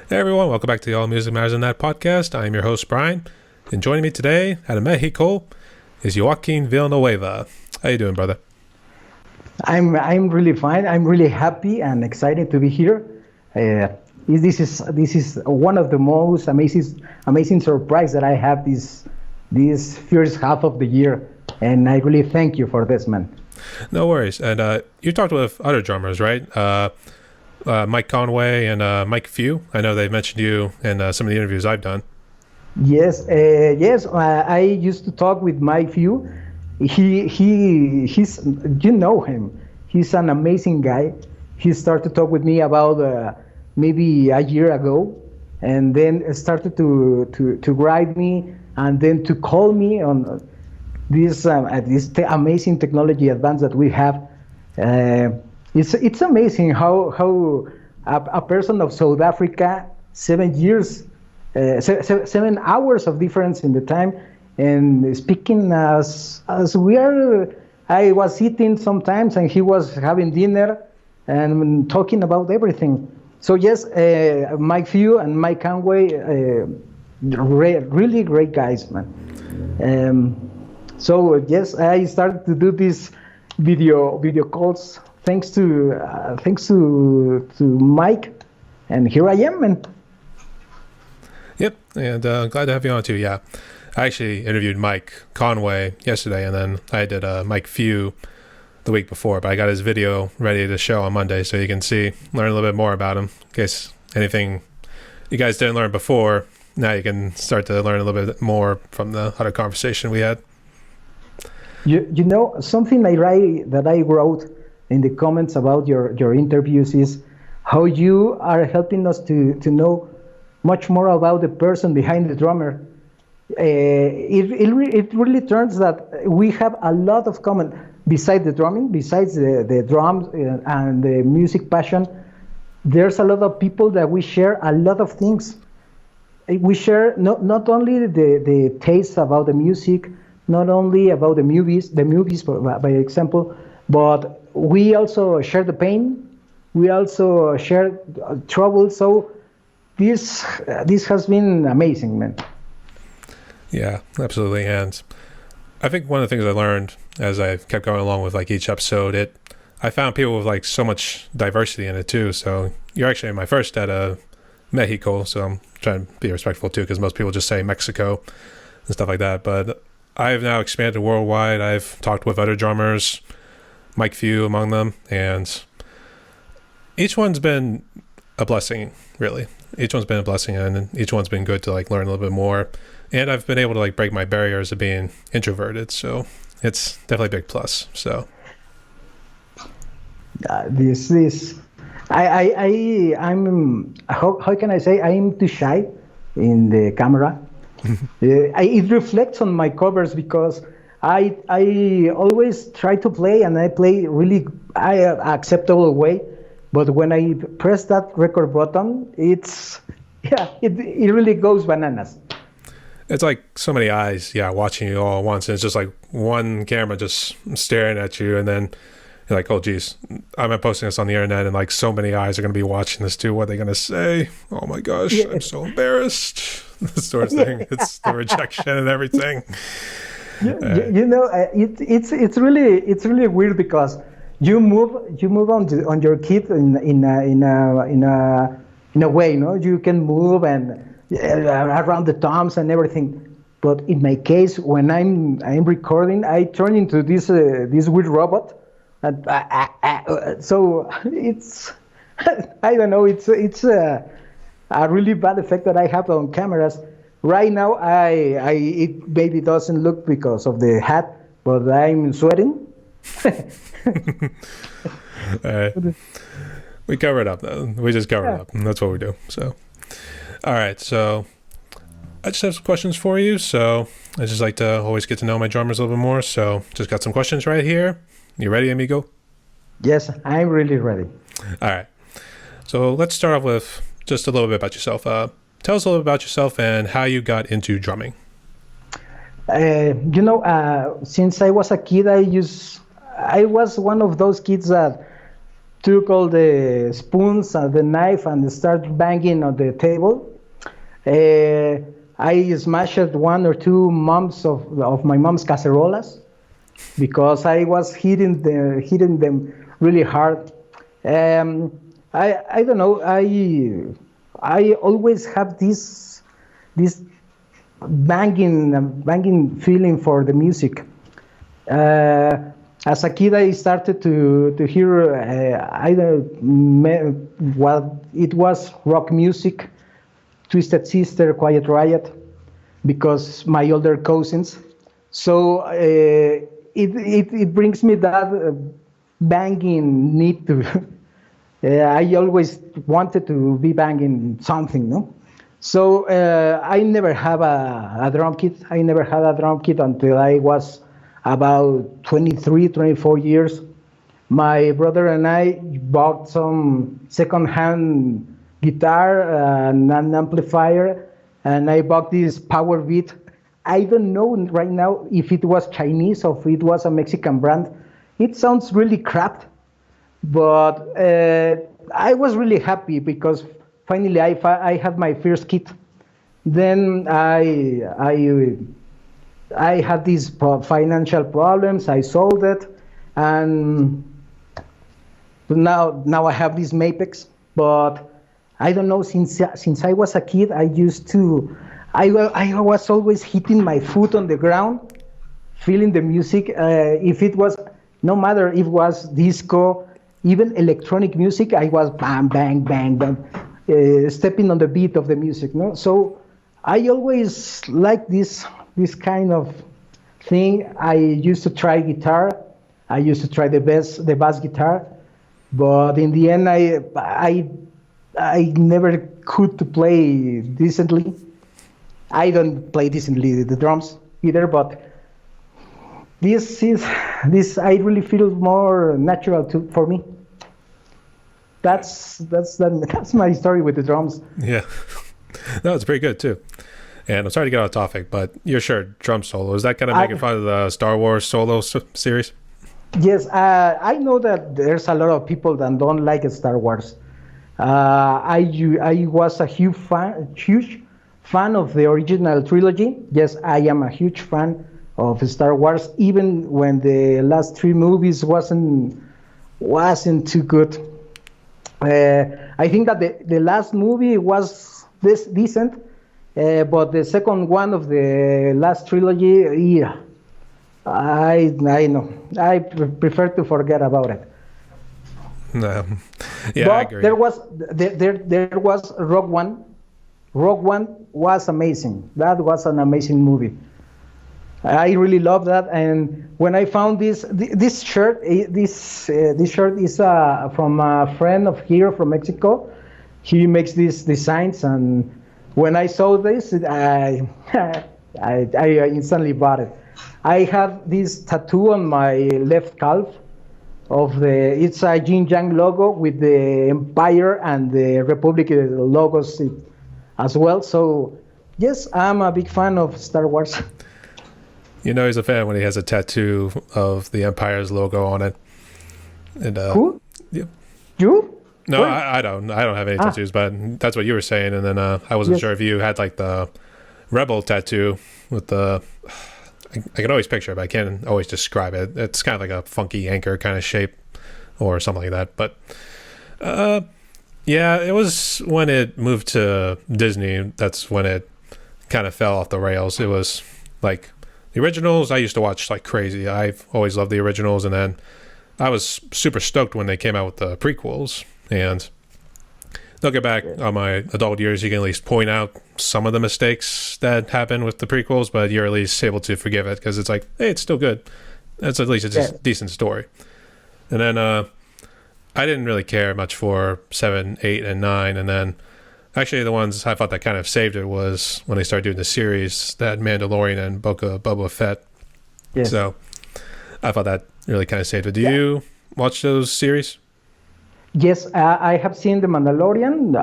Hey everyone, welcome back to the All Music Matters in That podcast. I am your host Brian, and joining me today out of Mexico is Joaquin Villanueva. How you doing, brother? I'm really fine. I'm really happy and excited to be here. This is one of the most amazing surprise that I have this first half of the year, and I really thank you for this, man. No worries. And you talked with other drummers, right? Mike Conway and Mike Few. I know they've mentioned you in some of the interviews I've done. Yes. I used to talk with Mike Few. He's you know him. He's an amazing guy. He started to talk with me about maybe a year ago, and then started to write me, and then to call me on this amazing technology advance that we have. It's amazing how a person of South Africa, 7 years, 7 hours of difference in the time, and speaking as we are. I was eating sometimes, and he was having dinner, and talking about everything. So yes, Mike Few and Mike Conway, really great guys, man. So yes, I started to do these video calls thanks to Mike, and here I am, man. Yep, and glad to have you on too. Yeah, I actually interviewed Mike Conway yesterday, and then I did Mike Few the week before, but I got his video ready to show on Monday, so you can learn a little bit more about him. In case anything you guys didn't learn before, now you can start to learn a little bit more from the other conversation we had. You know, something that I wrote in the comments about your interviews is how you are helping us to know much more about the person behind the drummer. It really turns that we have a lot of common besides the drumming, besides the drums and the music passion. There's a lot of people that we share a lot of things. We share not only the taste about the music, not only about the movies by example, but we also share the pain. We also share trouble. So this has been amazing, man. Yeah, absolutely. And I think one of the things I learned as I kept going along with like each episode, I found people with like so much diversity in it too. So you're actually my first at Mexico, so I'm trying to be respectful too, because most people just say Mexico and stuff like that. But I've now expanded worldwide. I've talked with other drummers, Mike Few among them, and each one's been a blessing, really. Each one's been a blessing, and each one's been good to like learn a little bit more. And I've been able to like break my barriers of being introverted, so it's definitely a big plus. So I'm how can I say, I'm too shy in the camera. It reflects on my covers because I always try to play, and I play really acceptable way. But when I press that record button, it really goes bananas. It's like so many eyes, watching you all at once. And it's just like one camera just staring at you, and then you're like, oh geez, I'm posting this on the internet, and like so many eyes are going to be watching this too. What are they going to say? Oh my gosh, yeah. I'm so embarrassed. This sort of thing. It's the rejection and everything. You know, it's really weird because you move on your kit in a way, no? You can move and around the toms and everything. But in my case, when I'm recording, I turn into this weird robot, and so it's I don't know. It's a really bad effect that I have on cameras. Right now, it maybe doesn't look because of the hat, but I'm sweating. We cover it up though. We just cover it up, and that's what we do. So, all right. So, I just have some questions for you. So, I just like to always get to know my drummers a little bit more. So, just got some questions right here. You ready, amigo? Yes, I'm really ready. All right. So, let's start off with just a little bit about yourself. Tell us a little bit about yourself and how you got into drumming. Since I was a kid, I was one of those kids that took all the spoons and the knife and started banging on the table. I smashed one or two moms of my mom's cacerolas because I was hitting them really hard. I don't know. I always have this banging feeling for the music. As a kid, I started to hear well, it was rock music, Twisted Sister, Quiet Riot, because my older cousins. So it brings me that banging need to. I always wanted to be banging something, no? So I never have a drum kit. I never had a drum kit until I was about 23, 24 years. My brother and I bought some second-hand guitar and an amplifier, and I bought this Power Beat. I don't know right now if it was Chinese or if it was a Mexican brand. It sounds really crap, but I was really happy because finally I had my first kit. Then I had these financial problems. I sold it, and now I have this Mapex. But I don't know, since I was a kid, I was always hitting my foot on the ground, feeling the music. If it was, no matter if it was disco, even electronic music, I was bang, bang, bang, bang, stepping on the beat of the music. No, so I always liked this kind of thing. I used to try guitar. I used to try the bass guitar, but in the end, I never could to play decently. I don't play decently the drums either, but this I really feel more natural for me. That's my story with the drums. Yeah, no, it's pretty good too. And I'm sorry to get off topic, but your shirt, drum solo, is that kind of making fun of the Star Wars solo series? Yes, I know that there's a lot of people that don't like Star Wars. I was a huge fan of the original trilogy. Yes, I am a huge fan of Star Wars, even when the last three movies wasn't too good. I think that the last movie was decent. But the second one of the last trilogy, yeah, I know. I prefer to forget about it. No, yeah, but I agree. there was Rogue One. Rogue One was amazing. That was an amazing movie. I really love that. And when I found this shirt, this shirt is from a friend of here from Mexico. He makes these designs, and when I saw this, I instantly bought it. I have this tattoo on my left calf it's a yin yang logo with the Empire and the Republic logos as well. So yes, I'm a big fan of Star Wars. You know he's a fan when he has a tattoo of the Empire's logo on it. And Who? Yeah. You? No, I don't have any tattoos, but that's what you were saying. And then I wasn't sure if you had like the Rebel tattoo with the, I can always picture it, but I can't always describe it. It's kind of like a funky anchor kind of shape or something like that. But yeah, it was when it moved to Disney, that's when it kind of fell off the rails. It was like the originals I used to watch like crazy. I've always loved the originals, and then I was super stoked when they came out with the prequels. And looking back on my adult years, you can at least point out some of the mistakes that happened with the prequels, but you're at least able to forgive it because it's like, hey, it's still good. That's at least a decent story. And then I didn't really care much for 7, 8, and 9. And then actually the ones I thought that kind of saved it was when they started doing the series, that Mandalorian and Boba Fett. Yes. So I thought that really kind of saved it. Do you watch those series? Yes, I have seen The Mandalorian.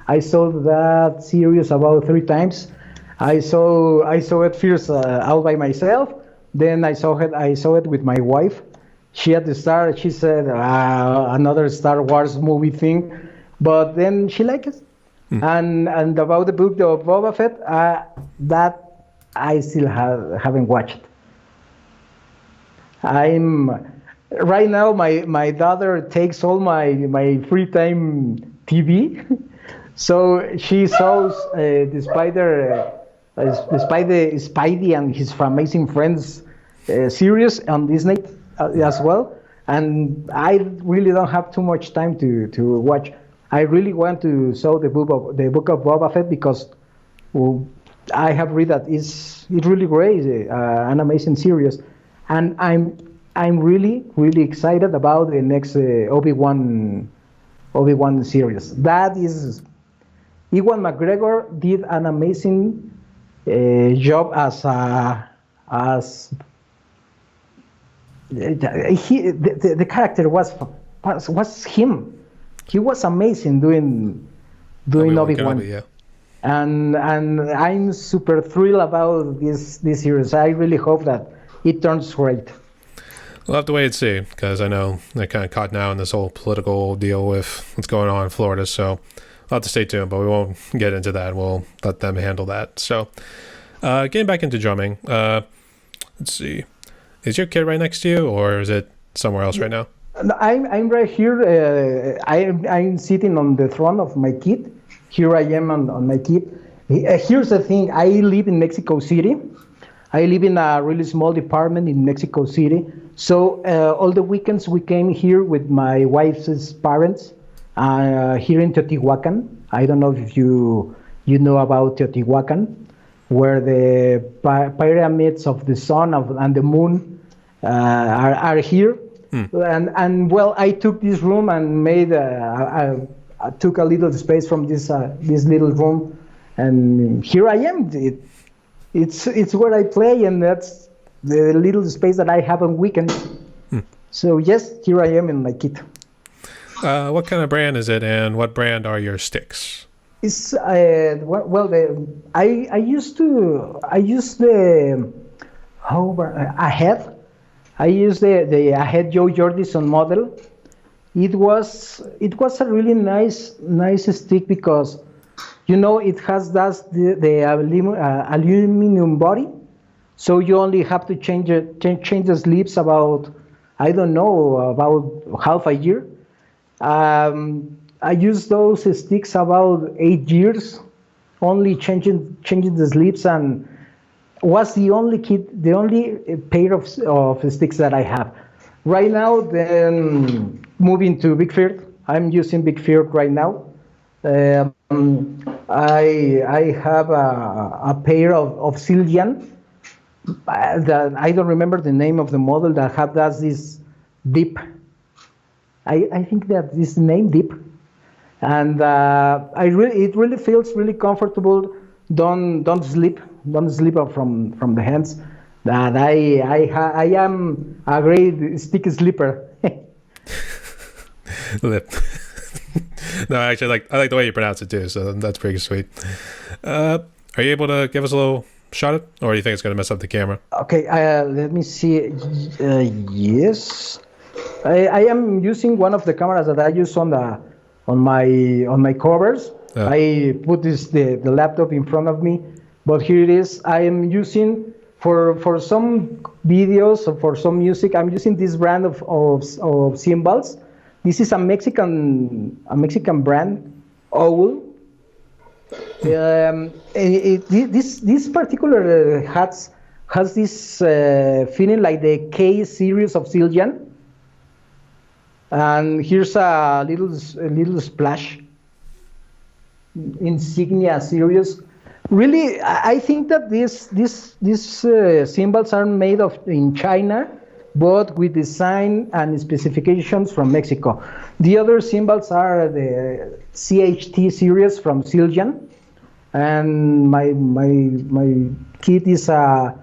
I saw that series about 3 times. I saw it first out by myself. Then I saw it with my wife. She at the start she said another Star Wars movie thing, but then she liked it. And about the book of Boba Fett, that I still haven't watched. I'm right now. My daughter takes all my free time TV, so she saw the Spidey and his Amazing Friends series on Disney as well. And I really don't have too much time to watch. I really want to saw the book of Boba Fett because I have read that it's really great, an amazing series, and I'm really excited about the next Obi-Wan series. That is, Ewan McGregor did an amazing job as the character was him. He was amazing doing Obi-Wan. Yeah. And I'm super thrilled about this series. I really hope that it turns great. We'll have to wait and see, because I know they're kind of caught now in this whole political deal with what's going on in Florida. So we'll have to stay tuned, but we won't get into that. We'll let them handle that. So getting back into drumming, let's see. Is your kid right next to you, or is it somewhere else right now? I'm right here. I'm sitting on the throne of my kid. Here I am on my kid. Here's the thing. I live in Mexico City. I live in a really small department in Mexico City. So all the weekends we came here with my wife's parents here in Teotihuacan. I don't know if you know about Teotihuacan, where the pyramids of the sun and the moon are here. And well, I took this room and made I took a little space from this little room, and here I am. It's where I play, and that's the little space that I have on weekends. So yes, here I am in my kit. What kind of brand is it, and what brand are your sticks? It's I used the Ahead. I used the Ahead Joe Jordison model. It was a really nice stick because, you know, it has the aluminum body, so you only have to change the sleeves about, I don't know, about half a year. I used those sticks about 8 years, only changing the sleeves, and was the only pair of sticks that I have. Right now, then moving to Big Field. I'm using Big Field right now. I have a pair of Sildian. That I don't remember the name of the model that does this dip. I think that is the name dip, and it really feels really comfortable. Don't slip up from the hands. That I am a great stick slipper. Lip. No, actually, I like the way you pronounce it too, so that's pretty sweet. Are you able to give us a little shot it, or do you think it's going to mess up the camera? Okay, let me see. Yes, I am using one of the cameras that I use on my covers. I put the laptop in front of me, but here it is. I am using for some videos or for some music. I'm using this brand of cymbals. This is a Mexican brand, Owl. This particular hat has this feeling like the K series of Sildian. And here's a little splash. Insignia series. Really, I think that these cymbals are made in China, but with design and specifications from Mexico. The other cymbals are the CHT series from Sildian, and my kit is a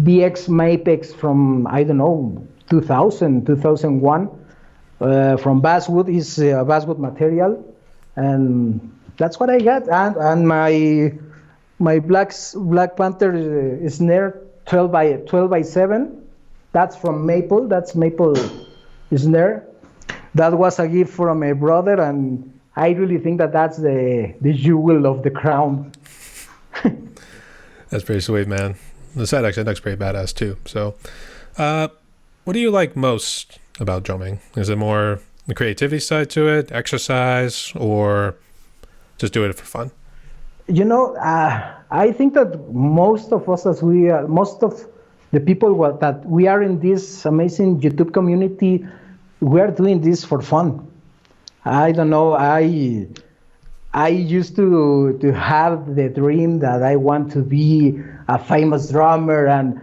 BX Mapex from, I don't know, 2000, 2001, from basswood. Is basswood material, and that's what I got. And my Black Panther snare 12 by 7. That's from maple. That's maple snare. That was a gift from my brother, and I really think that that's the jewel of the crown. That's pretty sweet, man. The set actually looks pretty badass too. So, what do you like most about drumming? Is it more the creativity side to it, exercise, or just do it for fun? I think that most of us, most of the people that we are in this amazing YouTube community, we are doing this for fun. I don't know. I used to have the dream that I want to be a famous drummer and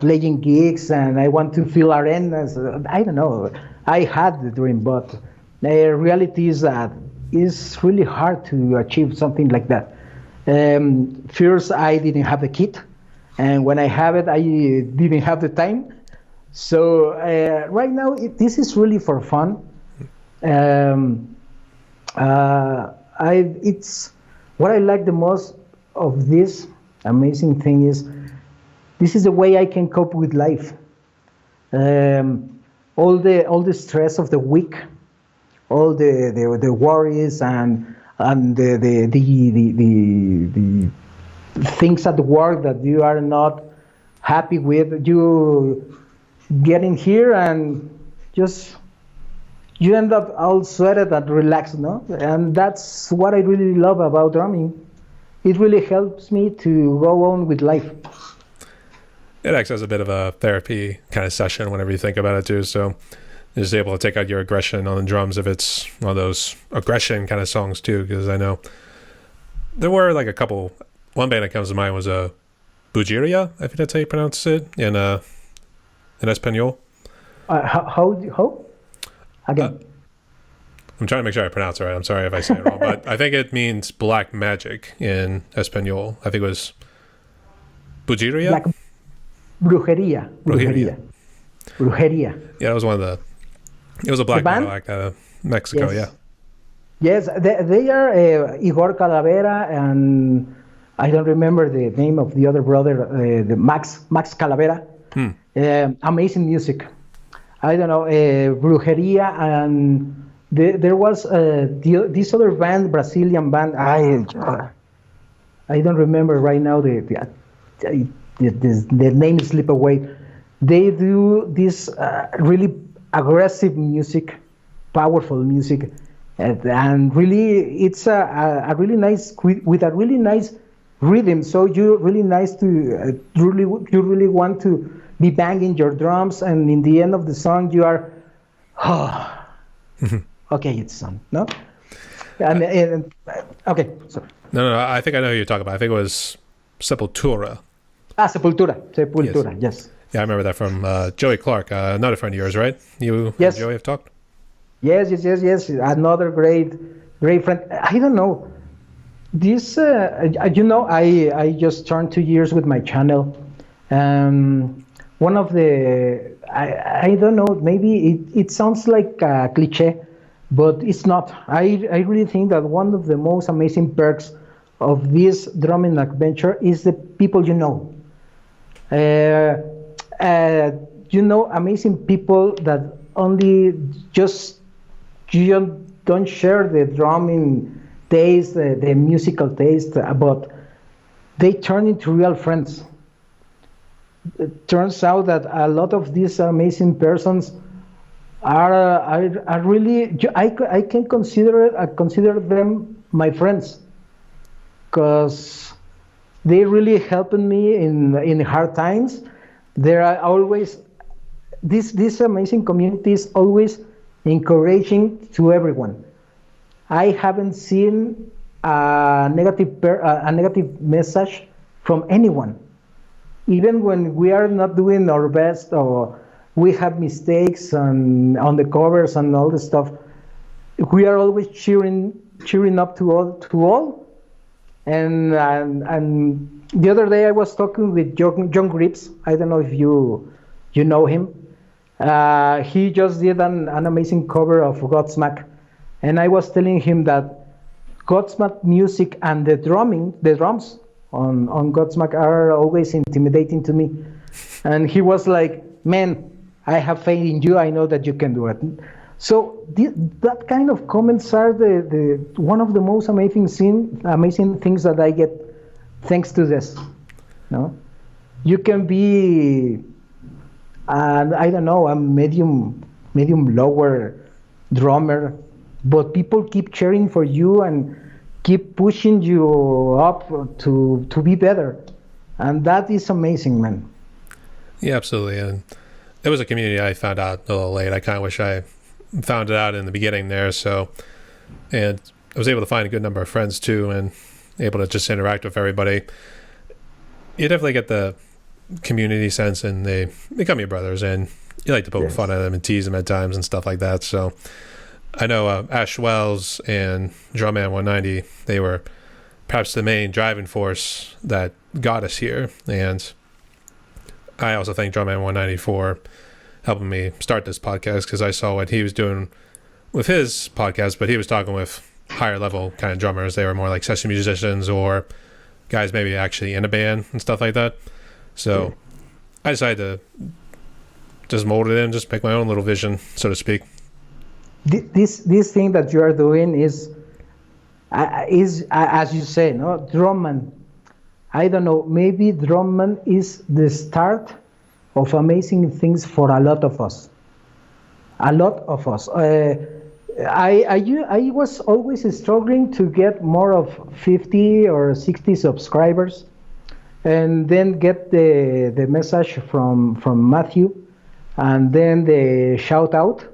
playing gigs, and I want to fill arenas. I don't know. I had the dream, but the reality is that it's really hard to achieve something like that. First, I didn't have the kit, and when I have it, I didn't have the time. So right now, this is really for fun. It's what I like the most of this amazing thing is this is the way I can cope with life. All the stress of the week, all the worries and the things at work that you are not happy with, you get in here and just you end up all sweated and relaxed, no? And that's what I really love about drumming. It really helps me to go on with life. It acts as a bit of a therapy kind of session whenever you think about it too. So you're just able to take out your aggression on the drums if it's one of those aggression kind of songs too. Because I know there were like a couple. One band that comes to mind was a Bugeria, I think that's how you pronounce it in Espanol. How? Again. I'm trying to make sure I pronounce it right. I'm sorry if I say it wrong, but I think it means black magic in Espanol. I think it was Bugeria. Black brujeria. Yeah, that was one of the. It was a black metal act out of Mexico. Yes. Yeah. Yes, they are Igor Calavera and I don't remember the name of the other brother, the Max Calavera. Amazing music. I don't know, Brujeria, and there was this other band, Brazilian band. I don't remember right now. The name slip away. They do this really aggressive music, powerful music, and really it's a really nice with a really nice rhythm. So you really nice to you really want to be banging your drums, and in the end of the song you are, okay, it's done, no? And okay, sorry. No, I think I know who you're talking about. I think it was Sepultura. Sepultura, yes. Yeah, I remember that from Joey Clark, another friend of yours, right? You yes. and Joey have talked? Yes. Another great friend. I don't know. This, I just turned 2 years with my channel. One of the, I don't know, maybe it sounds like a cliche, but it's not. I really think that one of the most amazing perks of this drumming adventure is the people you know. Amazing people that only just you don't share the drumming taste, the musical taste, but they turn into real friends. It turns out that a lot of these amazing persons are really, I can consider them my friends, because they really helped me in hard times. There are always this amazing community is always encouraging to everyone. I haven't seen a negative message from anyone. Even when we are not doing our best or we have mistakes on the covers and all the stuff, we are always cheering up to all. And the other day I was talking with John Grips. I don't know if you know him. He just did an amazing cover of Godsmack, and I was telling him that Godsmack music and the drums on Godsmack are always intimidating to me. And he was like, man, I have faith in you. I know that you can do it. So that kind of comments are the one of the most amazing things that I get thanks to this. No, you can be, I don't know, a medium lower drummer, but people keep cheering for you and keep pushing you up to be better, and that is amazing, man. Yeah, absolutely. And it was a community I found out a little late. I kind of wish I found it out in the beginning there. So, and I was able to find a good number of friends too, and able to just interact with everybody. You definitely get the community sense, and they become your brothers, and you like to poke fun at them and tease them at times and stuff like that. So I know Ash Wells and Drumman 190, they were perhaps the main driving force that got us here. And I also thank Drumman 190 for helping me start this podcast, because I saw what he was doing with his podcast, but he was talking with higher level kind of drummers. They were more like session musicians or guys maybe actually in a band and stuff like that. So I decided to just mold it in, just make my own little vision, so to speak. This thing that you are doing is as you say, no, drumman. I don't know, maybe drumman is the start of amazing things for a lot of us. A lot of us. I was always struggling to get more of 50 or 60 subscribers, and then get the message from Matthew, and then the shout out,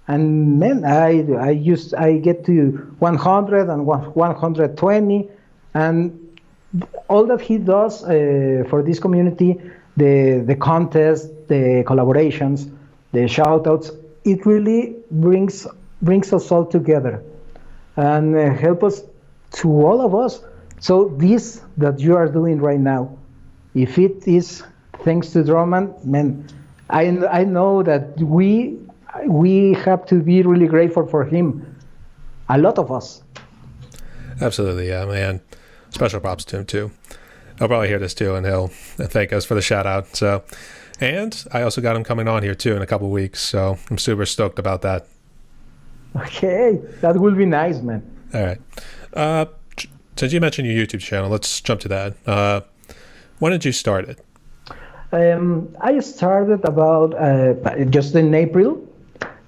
and then I get to 100 and 120, and all that he does for this community, the contest, the collaborations, the shout outs, it really brings us all together and help us to all of us. So this that you are doing right now, if it is thanks to Drummond, man, I know that we have to be really grateful for him. A lot of us. Absolutely, yeah, man. Special props to him too. He'll probably hear this too, and he'll thank us for the shout out. So, and I also got him coming on here too in a couple of weeks, so I'm super stoked about that. Okay, that will be nice, man. All right. Since you mentioned your YouTube channel, let's jump to that. When did you start it? I started about just in April.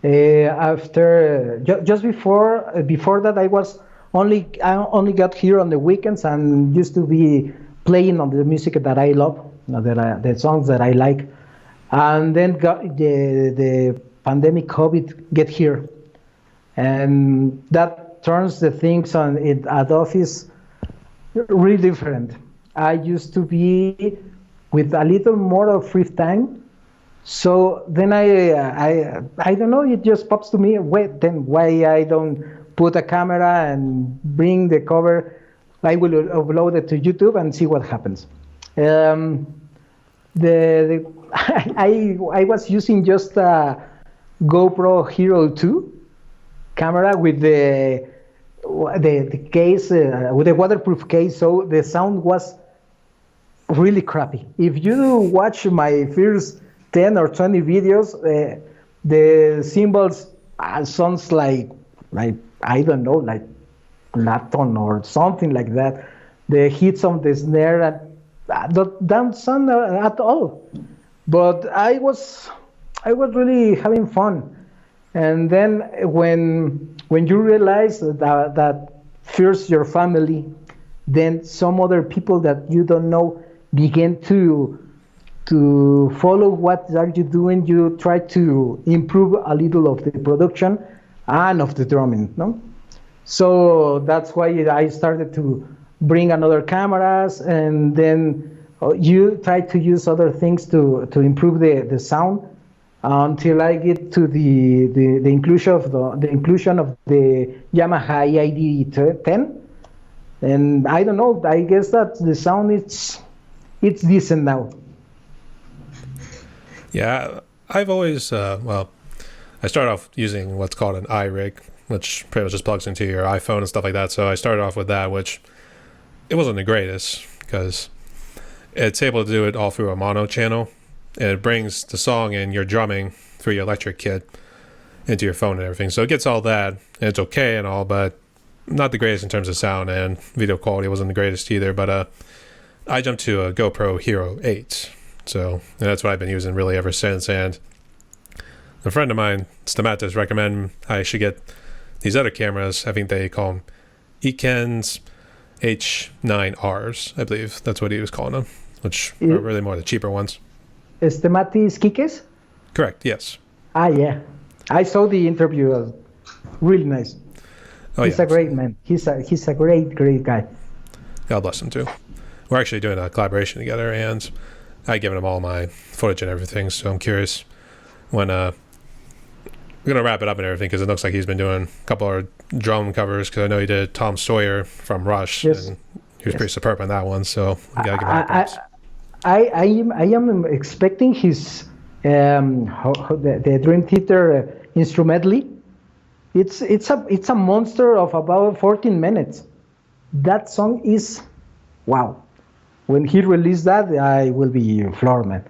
After just before that, I only got here on the weekends and used to be playing on the music that I love, the songs that I like, and then got the pandemic COVID get here, and that turns the things on it at office really different. I used to be with a little more of free time. So then I don't know, it just pops to me, then why I don't put a camera and bring the cover. I will upload it to YouTube and see what happens. I was using just a GoPro Hero 2 camera with the case, with the waterproof case, so the sound was really crappy. If you watch my first 10 or 20 videos, the cymbals sounds like I don't know, like Latin or something like that. The hits on the snare don't sound at all. But I was really having fun. And then when you realize that first your family, then some other people that you don't know begin to follow what are you doing, you try to improve a little of the production and of the drumming, no? So that's why I started to bring another cameras, and then you try to use other things to improve the sound, until I get to the inclusion of the Yamaha EID10, and I don't know, I guess that the sound it's decent now. Yeah, I've always, I started off using what's called an iRig, which pretty much just plugs into your iPhone and stuff like that. So I started off with that, which it wasn't the greatest because it's able to do it all through a mono channel. and it brings the song and your drumming through your electric kit into your phone and everything. So it gets all that, and it's okay and all, but not the greatest in terms of sound, and video quality wasn't the greatest either. But I jumped to a GoPro Hero 8, so and that's what I've been using really ever since. And a friend of mine, Stamatis, recommended I should get these other cameras. I think they call them Ekens H9Rs, I believe that's what he was calling them, which are really more the cheaper ones. Stamatis Kikes? Correct, yes. Yeah. I saw the interview. Really nice. He's a great man. He's a great guy. God bless him too. We're actually doing a collaboration together, and I've given him all my footage and everything, so I'm curious when we're going to wrap it up and everything, because it looks like he's been doing a couple of drum covers, because I know he did Tom Sawyer from Rush, yes. And he was pretty superb on that one, so we got to give him props. I am expecting his the Dream Theater instrumentally. It's a monster of about 14 minutes. That song is wow. When he released that, I will be floored, man.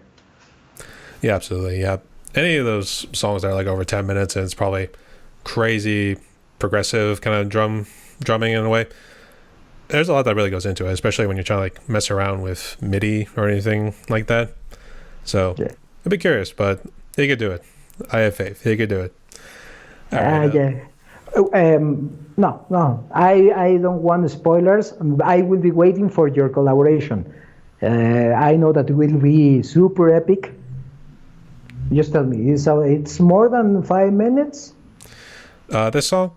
Yeah, absolutely. Yeah, any of those songs that are like over 10 minutes and it's probably crazy progressive kind of drumming in a way. There's a lot that really goes into it, especially when you're trying to like mess around with MIDI or anything like that. So yeah. I'd be curious, but he could do it. I have faith. He could do it. Yeah. No. I don't want spoilers. I will be waiting for your collaboration. I know that it will be super epic. Just tell me, it's more than 5 minutes? This song?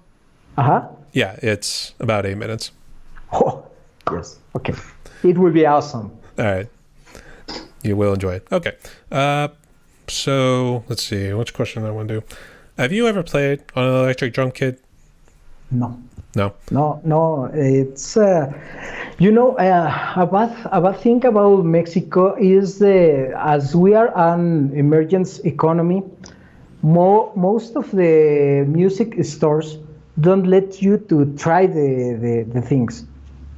Uh-huh. Yeah, it's about 8 minutes. Oh, yes. Okay. It will be awesome. All right. You will enjoy it. Okay. So let's see. Which question I want to do? Have you ever played on an electric drum kit? No. No. It's a bad thing about Mexico is as we are an emergence economy, most of the music stores don't let you to try the things.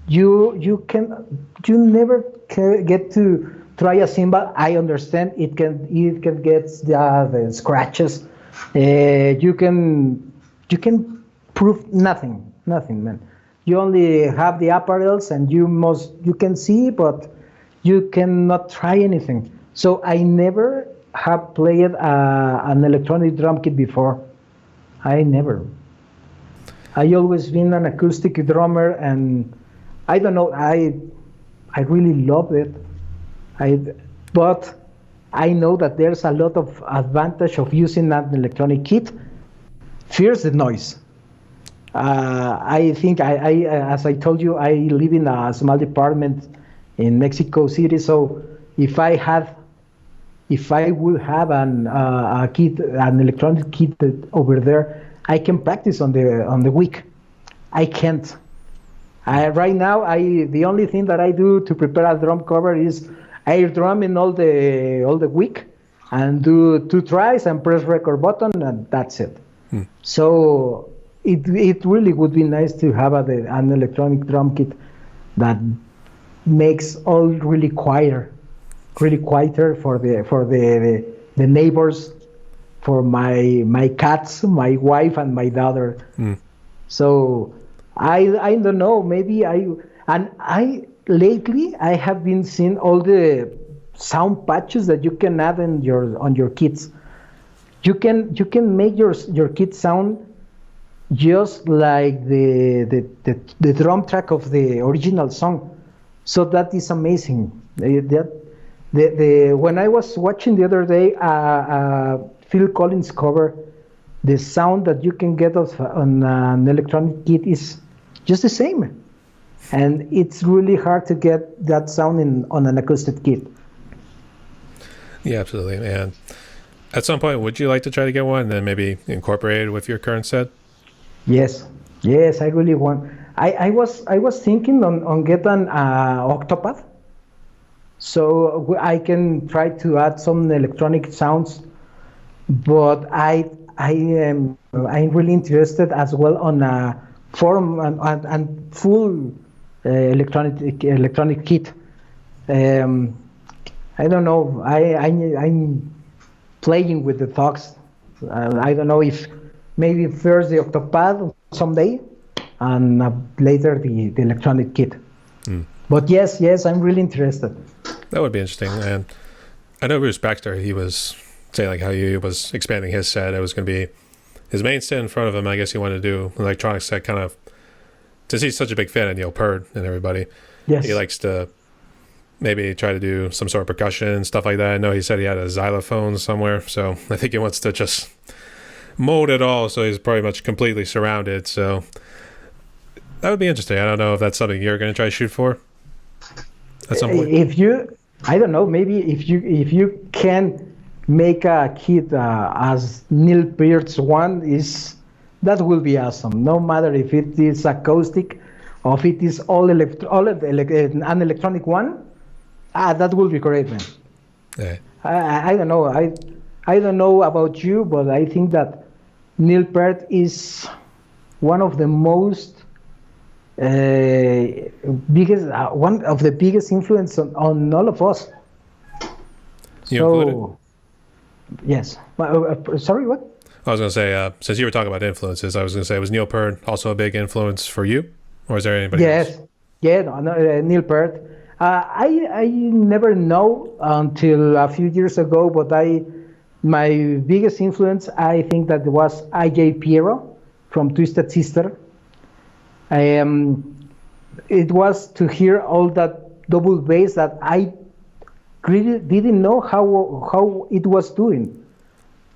You never get to try a cymbal. I understand it can get the scratches. You can prove nothing, man. You only have the apparels and you can see, but you cannot try anything. So I never have played an electronic drum kit before. I never. I always been an acoustic drummer, and I don't know. I really loved it. But I know that there's a lot of advantage of using an electronic kit. Fears the noise. I think I as I told you, I live in a small department in Mexico City. So if I would have an electronic kit over there, I can practice on the week. I can't. Right now, the only thing that I do to prepare a drum cover is air drum in all the week, and do 2 tries and press record button, and that's it. So it really would be nice to have an electronic drum kit that makes all really quieter for the neighbors, for my cats, my wife, and my daughter. So I don't know. Maybe lately I have been seeing all the sound patches that you can add on your kits. You can make your kit sound just like the drum track of the original song. So that is amazing. When I was watching the other day Phil Collins cover, the sound that you can get on an electronic kit is just the same. And it's really hard to get that sound on an acoustic kit. Yeah, absolutely. And at some point, would you like to try to get one and then maybe incorporate it with your current set? Yes, I really want. I was thinking on getting Octopath, so I can try to add some electronic sounds. But I'm really interested as well on a form and full electronic kit. I don't know. I'm playing with the thoughts. I don't know if maybe first the octopad someday, and later the electronic kit. But yes, I'm really interested. That would be interesting. And I know Bruce Baxter, he was saying like how he was expanding his set. It was going to be his main set in front of him. I guess he wanted to do an electronic set, kind of, since he's such a big fan of Neil Peart and everybody. Yes. He likes to maybe try to do some sort of percussion, stuff like that. I know he said he had a xylophone somewhere, so I think he wants to just mold it all, so he's pretty much completely surrounded. So that would be interesting. I don't know if that's something you're going to try to shoot for at some point. I don't know, maybe if you can make a kit as Neil Peart's one, that will be awesome. No matter if it is acoustic or if it is an electronic one, that will be great, man. Yeah. I don't know. I don't know about you, but I think that Neil Peart is one of the most one of the biggest influence on all of us. You included? Yes. Sorry, what? I was going to say, since you were talking about influences, I was going to say, was Neil Peart also a big influence for you? Or is there anybody else? Yeah, no, Neil Peart. I never know until a few years ago, but my biggest influence, I think that was I.J. Piero from Twisted Sister. It was to hear all that double bass that I really didn't know how it was doing.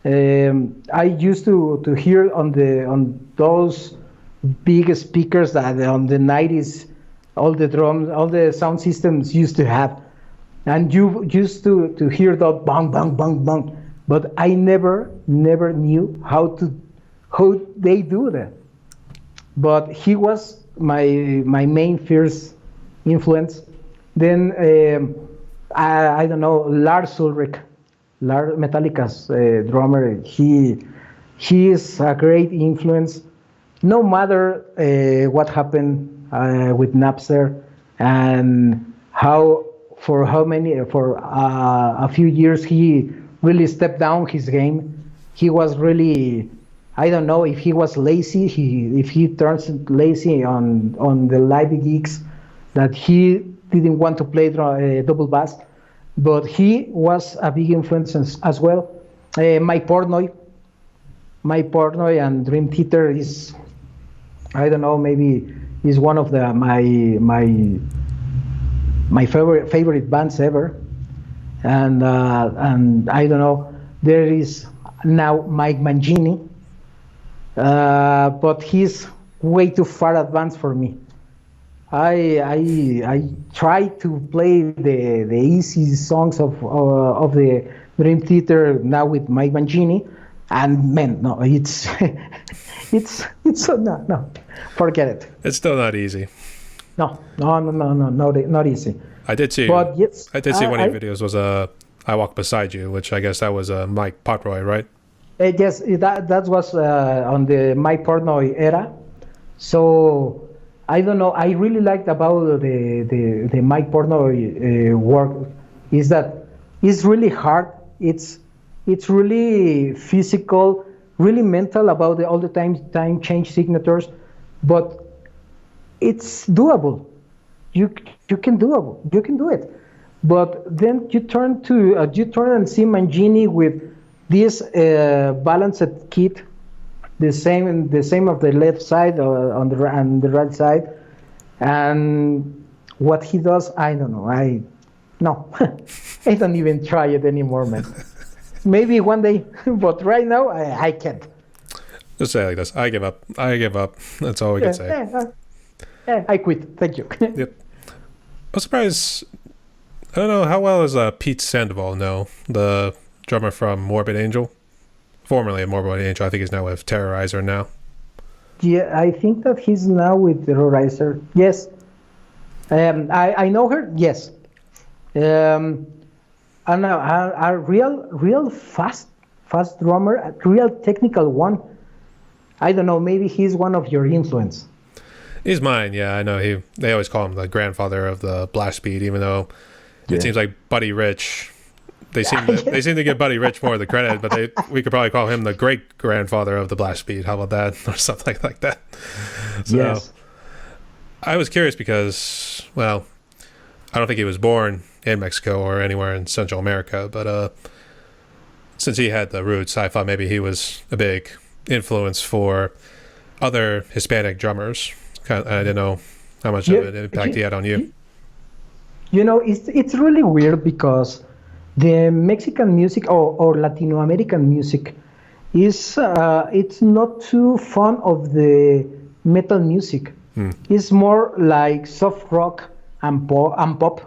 I used to hear on those big speakers that on the 90s, all the drums, all the sound systems used to have, and you used to hear that bang bang bang bang, but I never knew how they do that. But he was my main first influence. Then I don't know, Lars Ulrich, Metallica's drummer. He is a great influence. No matter what happened with Napster and for a few years he really stepped down his game. He was really, I don't know if he was lazy. If he turns lazy on the live gigs, that he didn't want to play double bass, but he was a big influence as well. Mike Portnoy and Dream Theater is, I don't know, maybe is one of my favorite bands ever. And I don't know, there is now Mike Mangini, but he's way too far advanced for me. I try to play the easy songs of the Dream Theater now with Mike Mangini, and man, no, it's no, forget it. It's still not easy. No, not easy. I did see. But yes, I did see one of your videos was I Walk Beside You, which I guess that was Mike Potroy, right? Yes, that was on the Mike Portnoy era. So I don't know. I really liked about the Mike Portnoy work is that it's really hard. It's really physical, really mental about all the time change signatures, but it's doable. You can do it. But then you turn and see Mangini with this balanced kit, the same of the left side on the right side, and what he does, I don't know. I don't even try it anymore, man. Maybe one day, but right now I can't. Just say it like this: I give up. That's all we can say. I quit. Thank you. Yep. I'm surprised. I don't know, how well does Pete Sandoval know, the drummer from Morbid Angel? Formerly of Morbid Angel. I think he's now with Terrorizer now. Yeah, I think that he's now with Terrorizer. Yes. I know her. Yes. And a real fast drummer, a real technical one. I don't know, maybe he's one of your influence. He's mine, yeah. I know they always call him the grandfather of the blast beat, even though it seems like Buddy Rich they seem to give Buddy Rich more of the credit, but we could probably call him the great grandfather of the blast beat. How about that, or something like that? So, Yes. I was curious because, well, I don't think he was born in Mexico or anywhere in Central America, but since he had the roots, I thought maybe he was a big influence for other Hispanic drummers. I didn't know how much of an impact he had on you. It's really weird because the Mexican music or Latino American music is it's not too fond of the metal music. It's more like soft rock and pop.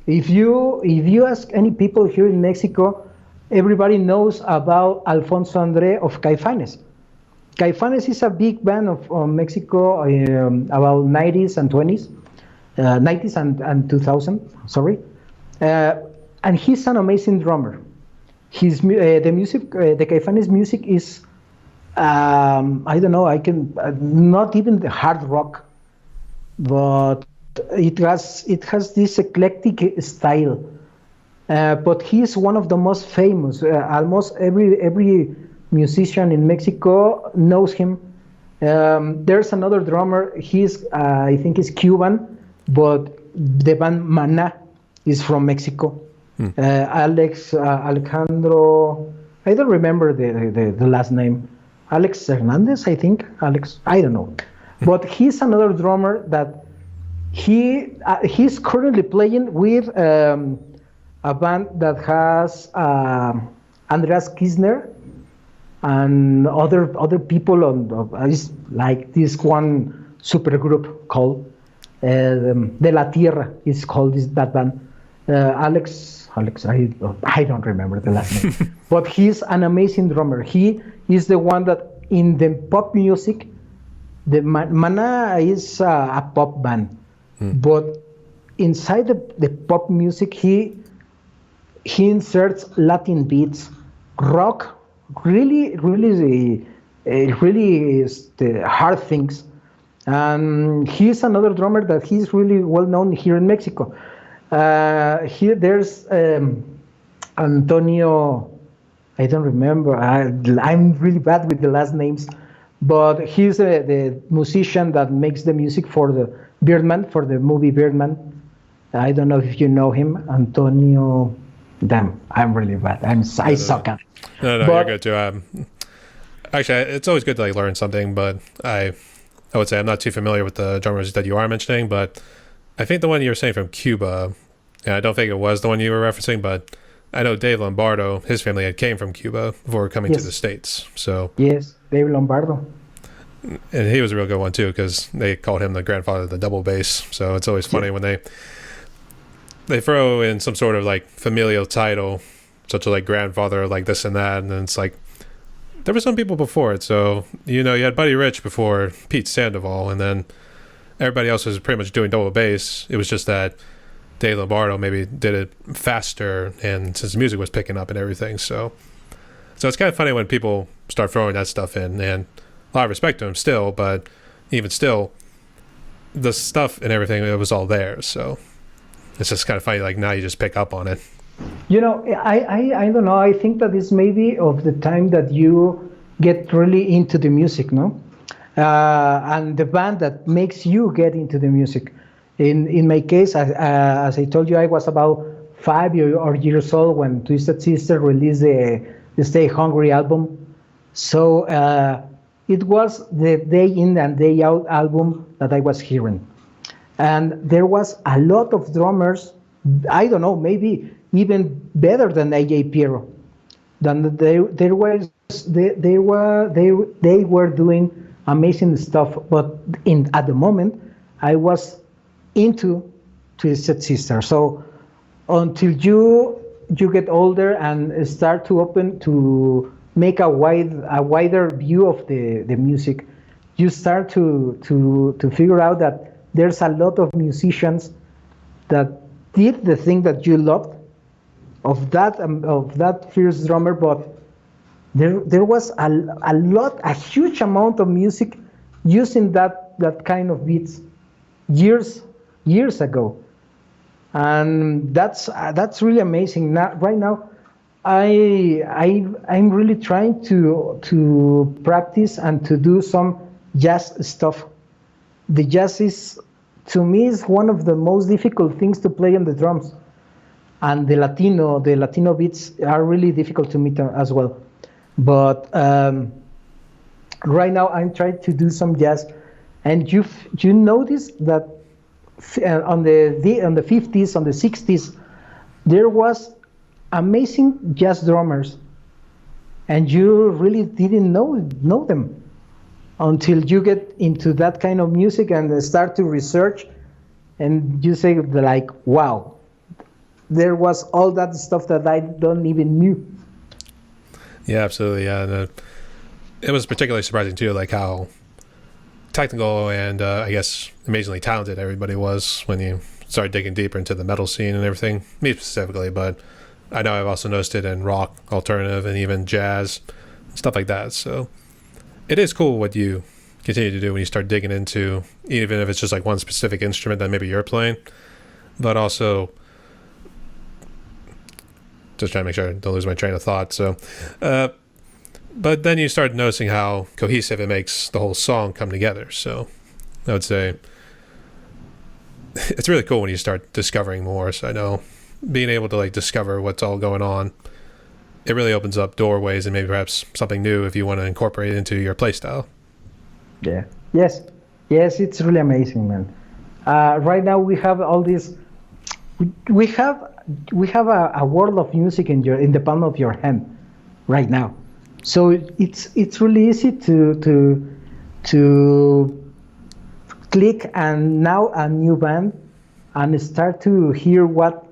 If you ask any people here in Mexico, everybody knows about Alfonso André of Caifanes. Caifanes is a big band of Mexico about 90s and 20s, 90s and 2000. Sorry, and he's an amazing drummer. The music, the Caifanes music is I don't know. I can not even the hard rock, but it has this eclectic style. But he's one of the most famous. Almost every musician in Mexico knows him. There's another drummer. I think he's Cuban, but the band Mana is from Mexico. Alejandro, I don't remember the last name. Alex Hernandez, I think. I don't know. But he's another drummer that he's currently playing with a band that has Andreas Kisner and other people it's like this one super group called De La Tierra is called that band. Alex, I don't remember the last name, but he's an amazing drummer. He is the one that in the pop music, the Mana is a pop band, but inside the pop music, he inserts Latin beats, rock, really the hard things. And he's another drummer that he's really well known here in Mexico. Here there's Antonio, I don't remember. I'm really bad with the last names, but he's the musician that makes the music for the Birdman, for the movie Birdman. I don't know if you know him, Antonio. Damn, I'm really bad. I suck at it. No, you're good too. Actually, it's always good to learn something, but I would say I'm not too familiar with the drummers that you are mentioning, but I think the one you were saying from Cuba, and I don't think it was the one you were referencing, but I know Dave Lombardo, his family came from Cuba before coming to the States. So yes, Dave Lombardo. And he was a real good one too, because they called him the grandfather of the double bass. So it's always funny when they throw in some sort of familial title, such as grandfather, this and that, and then it's there were some people before it. So you had Buddy Rich before Pete Sandoval, and then everybody else was pretty much doing double bass. It was just that Dave Lombardo maybe did it faster, and since the music was picking up and everything, so it's kind of funny when people start throwing that stuff in, and a lot of respect to him still, but even still, the stuff and everything, it was all there. So it's just kind of funny, now you just pick up on it. I don't know. I think that is maybe of the time that you get really into the music, no? And the band that makes you get into the music. In my case, as I told you, I was about 5 years old when Twisted Sister released the Stay Hungry album. So it was the day in and day out album that I was hearing. And there was a lot of drummers, I don't know, maybe even better than AJ Piero. They were doing amazing stuff. But at the moment, I was into Twisted Sister. So until you get older and start to make a wider view of the music, you start to figure out that there's a lot of musicians that did the thing that you loved of that fierce drummer, but there was a huge amount of music using that kind of beats years ago, and that's really amazing. Right now, I'm really trying to practice and to do some jazz stuff. The jazz is, to me, is one of the most difficult things to play on the drums, and the Latino beats are really difficult to me as well. But right now I'm trying to do some jazz, and you notice that on the 50s, on the 60s, there was amazing jazz drummers, and you really didn't know them until you get into that kind of music and start to research, and you say like, wow, there was all that stuff that I don't even knew. Yeah, absolutely. Yeah, and, it was particularly surprising too, like how technical and I guess amazingly talented everybody was when you started digging deeper into the metal scene and everything. Me specifically, but I know I've also noticed it in rock, alternative, and even jazz, stuff like that. So it is cool what you continue to do when you start digging into, even if it's just like one specific instrument that maybe you're playing, but also just trying to make sure I don't lose my train of thought. So, but then you start noticing how cohesive it makes the whole song come together. So I would say it's really cool when you start discovering more. So I know being able to like discover what's all going on, it really opens up doorways and maybe perhaps something new if you want to incorporate it into your play style. Yeah. Yes. Yes, it's really amazing, man. Right now we have all this. We have a world of music in the palm of your hand, right now. So it's really easy to click and now a new band and start to hear what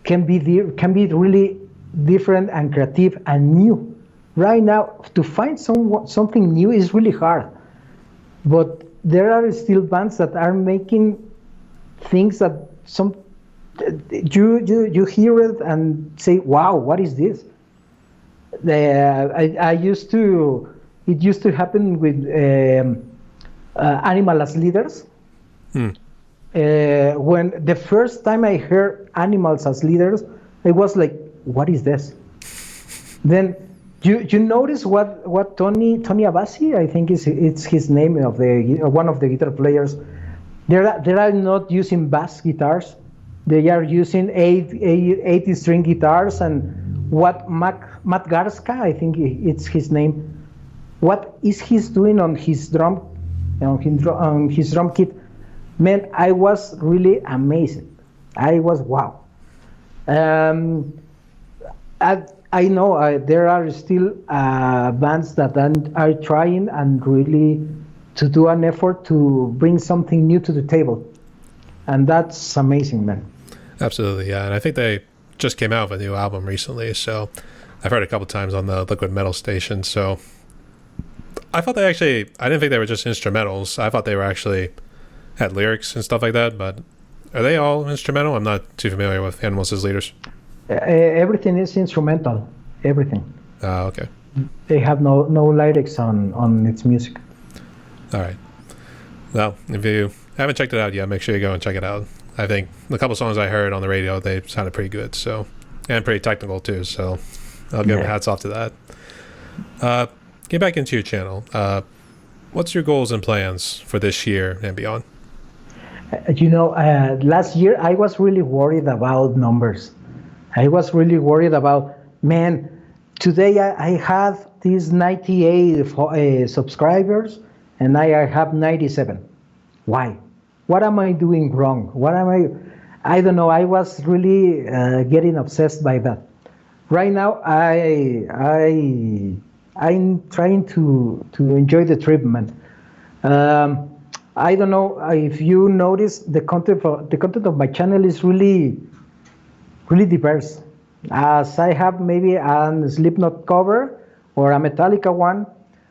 can be really different and creative and new. Right now, to find something new is really hard, but there are still bands that are making things that you hear it and say, wow, what is this? It used to happen with Animal as Leaders. When the first time I heard Animals as Leaders, it was like, what is this? Then you notice what Tony Abbasi, I think it's his name, of one of the guitar players. They are not using bass guitars. They are using 80-string guitars, and what Matt Garska, I think it's his name. What is he doing on his drum kit? Man, I was really amazed. I was wow. I know there are still bands that are trying and really to do an effort to bring something new to the table, and that's amazing, man. Absolutely, yeah. And I think they just came out with a new album recently, so I've heard it a couple times on the Liquid Metal station. So I thought I didn't think they were just instrumentals. I thought they were actually had lyrics and stuff like that, but are they all instrumental? I'm not too familiar with Animals as Leaders. Everything is instrumental. Everything. Okay. They have no lyrics on its music. All right. Well, if you haven't checked it out yet, make sure you go and check it out. I think the couple songs I heard on the radio, they sounded pretty good, so, and pretty technical too. So I'll give hats off to that. Get back into your channel. What's your goals and plans for this year and beyond? Last year I was really worried about numbers. I was really worried about, man, today I have these 98 subscribers and I have 97. Why? What am I doing wrong? I don't know. I was really getting obsessed by that. Right now, I'm trying to enjoy the trip, man. I don't know if you notice the content of my channel is really diverse. As I have maybe a Slipknot cover or a Metallica one,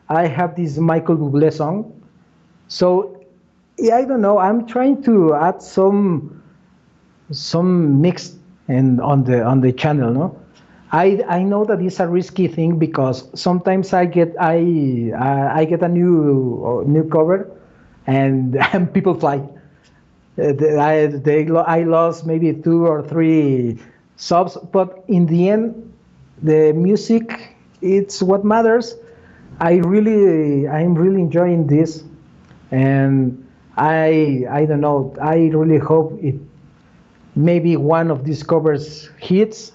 I have this Michael Bublé song. So yeah, I don't know. I'm trying to add some mix on the channel. No, I know that it's a risky thing because sometimes I get a new cover and people fly. I lost maybe 2 or 3 subs, but in the end, the music, it's what matters. I'm really enjoying this, and I don't know. I really hope it maybe one of these covers hits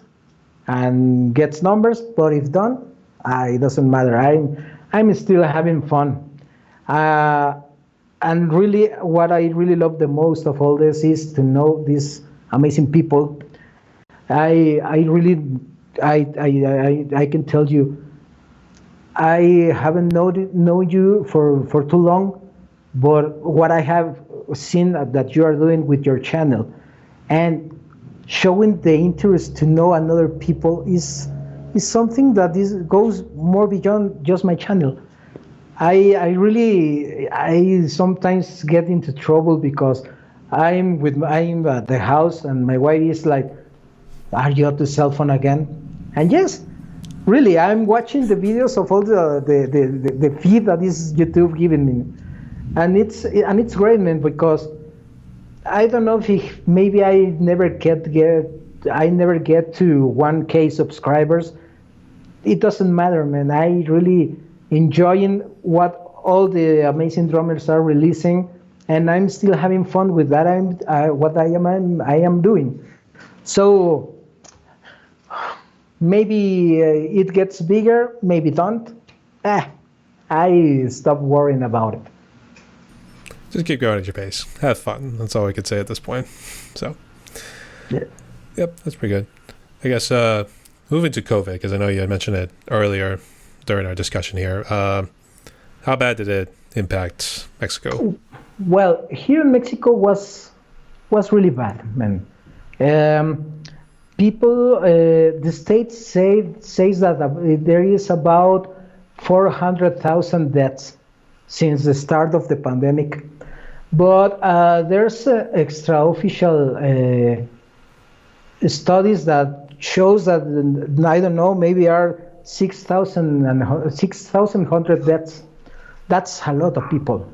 and gets numbers, but if don't, it doesn't matter. I'm still having fun. Uh, and really, what I really love the most of all this is to know these amazing people. I really, I can tell you, I haven't known you for too long, but what I have seen that you are doing with your channel, and showing the interest to know another people is something that goes more beyond just my channel. I sometimes get into trouble because I'm at the house and my wife is like, "Are you at the cell phone again?" And yes, really, I'm watching the videos of all the feed that is YouTube giving me, and it's great, man, because I don't know if maybe I never get to 1K subscribers. It doesn't matter, man. I really enjoying what all the amazing drummers are releasing, and I'm still having fun with that. I am doing. So maybe it gets bigger, maybe don't. I stop worrying about it. Just keep going at your pace. Have fun. That's all I could say at this point. So, Yeah. Yep, that's pretty good. I guess moving to COVID, because I know you had mentioned it earlier during our discussion here. How bad did it impact Mexico? Well, here in Mexico was really bad, man. People, the state says that there is about 400,000 deaths since the start of the pandemic, but there's extra-official studies that shows that I don't know, maybe are 6,100 deaths. That's a lot of people.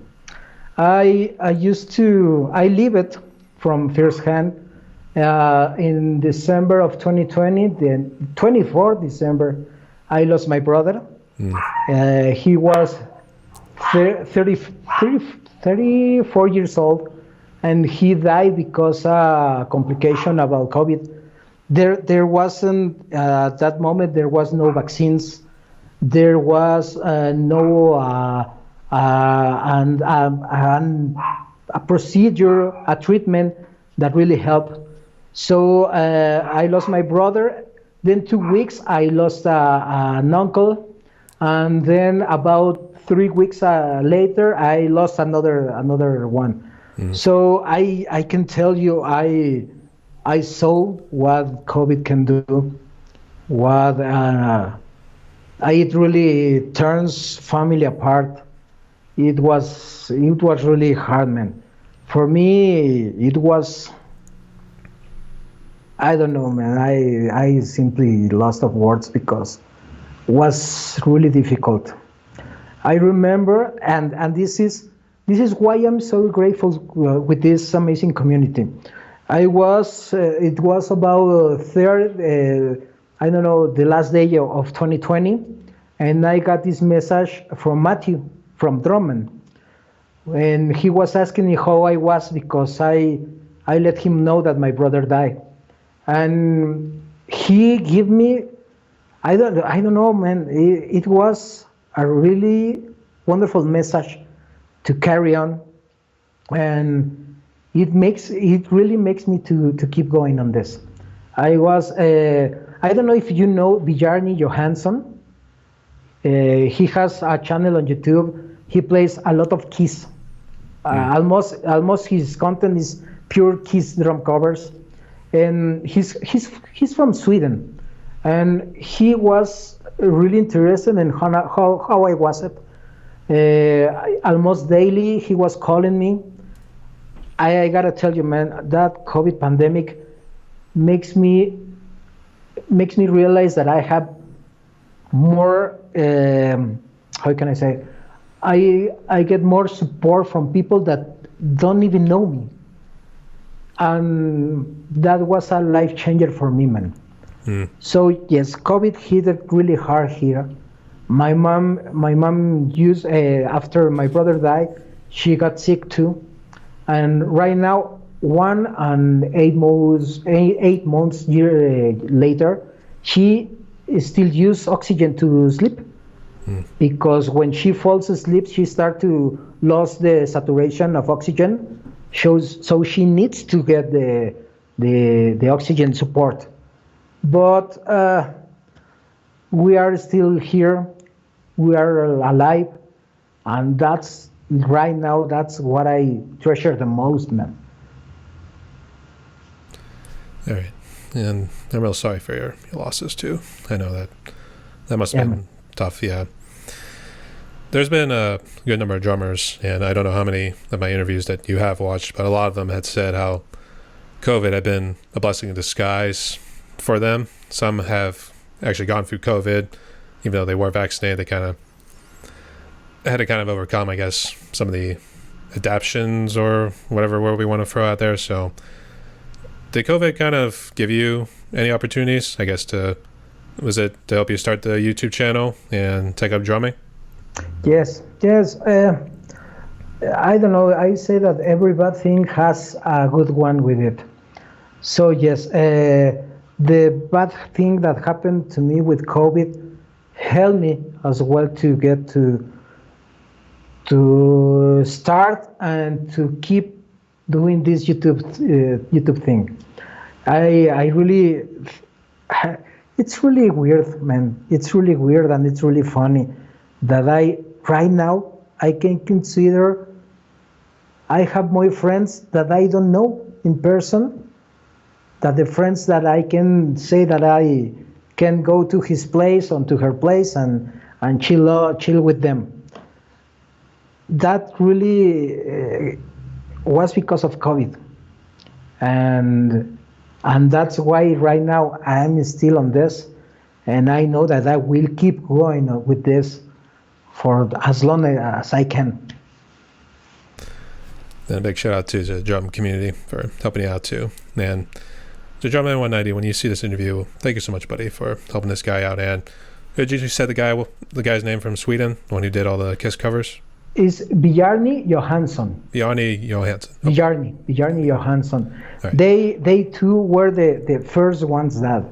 I live it from first hand. In December of 2020, the 24th December, I lost my brother. He was 34 years old, and he died because complication about COVID. There wasn't at that moment. There was no vaccines. There was no a procedure, a treatment that really helped. So I lost my brother. Then 2 weeks I lost an uncle, and then about 3 weeks later I lost another one. So I can tell you I saw what COVID can do. What it really turns family apart. It was really hard, man. For me, it was. I don't know, man. I simply lost of words because it was really difficult. I remember, and this is why I'm so grateful with this amazing community. It was about I don't know, the last day of 2020, and I got this message from Matthew from Drummond, and he was asking me how I was because I let him know that my brother died. And he gave me, I don't know, man. It was a really wonderful message to carry on, and it really makes me to keep going on this. I don't know if you know Bjarni Johansson. He has a channel on YouTube. He plays a lot of Kiss. Almost his content is pure Kiss drum covers. And he's from Sweden, and he was really interested in how I was it. Almost daily he was calling me. I gotta tell you, man, that COVID pandemic makes me realize that I have more. How can I say? I get more support from people that don't even know me. And that was a life changer for me, man. So yes, COVID hit it really hard here. My mom used after my brother died, she got sick too, and right now 8 months later, she still use oxygen to sleep because when she falls asleep, she start to lose the saturation of oxygen. So she needs to get the oxygen support. But we are still here. We are alive, and that's right now. That's what I treasure the most, man. All right. And I'm real sorry for your losses too. I know that must have been tough. Yeah. There's been a good number of drummers, and I don't know how many of my interviews that you have watched, but a lot of them had said how COVID had been a blessing in disguise for them. Some have actually gone through COVID, even though they were vaccinated. They kind of had to kind of overcome, I guess, some of the adaptions or whatever word we want to throw out there. So did COVID kind of give you any opportunities, I guess, was it to help you start the YouTube channel and take up drumming? Yes. I don't know. I say that every bad thing has a good one with it. So yes, the bad thing that happened to me with COVID helped me as well to get to start and to keep doing this YouTube thing. I really, it's really weird, man. It's really weird and it's really funny that right now I can consider I have more friends that I don't know in person, that the friends that I can say that I can go to his place or to her place and chill with them. That really was because of COVID, and that's why right now I am still on this, and I know that I will keep going with this for as long as I can. And a big shout out to the drum community for helping you out too. And to Drumman 190, when you see this interview, thank you so much, buddy, for helping this guy out. And did you say the guy's name from Sweden, the one who did all the Kiss covers? Is Bjarni Johansson. Bjarni Johansson. Oh. Bjarni Johansson. Right. They two were the first ones that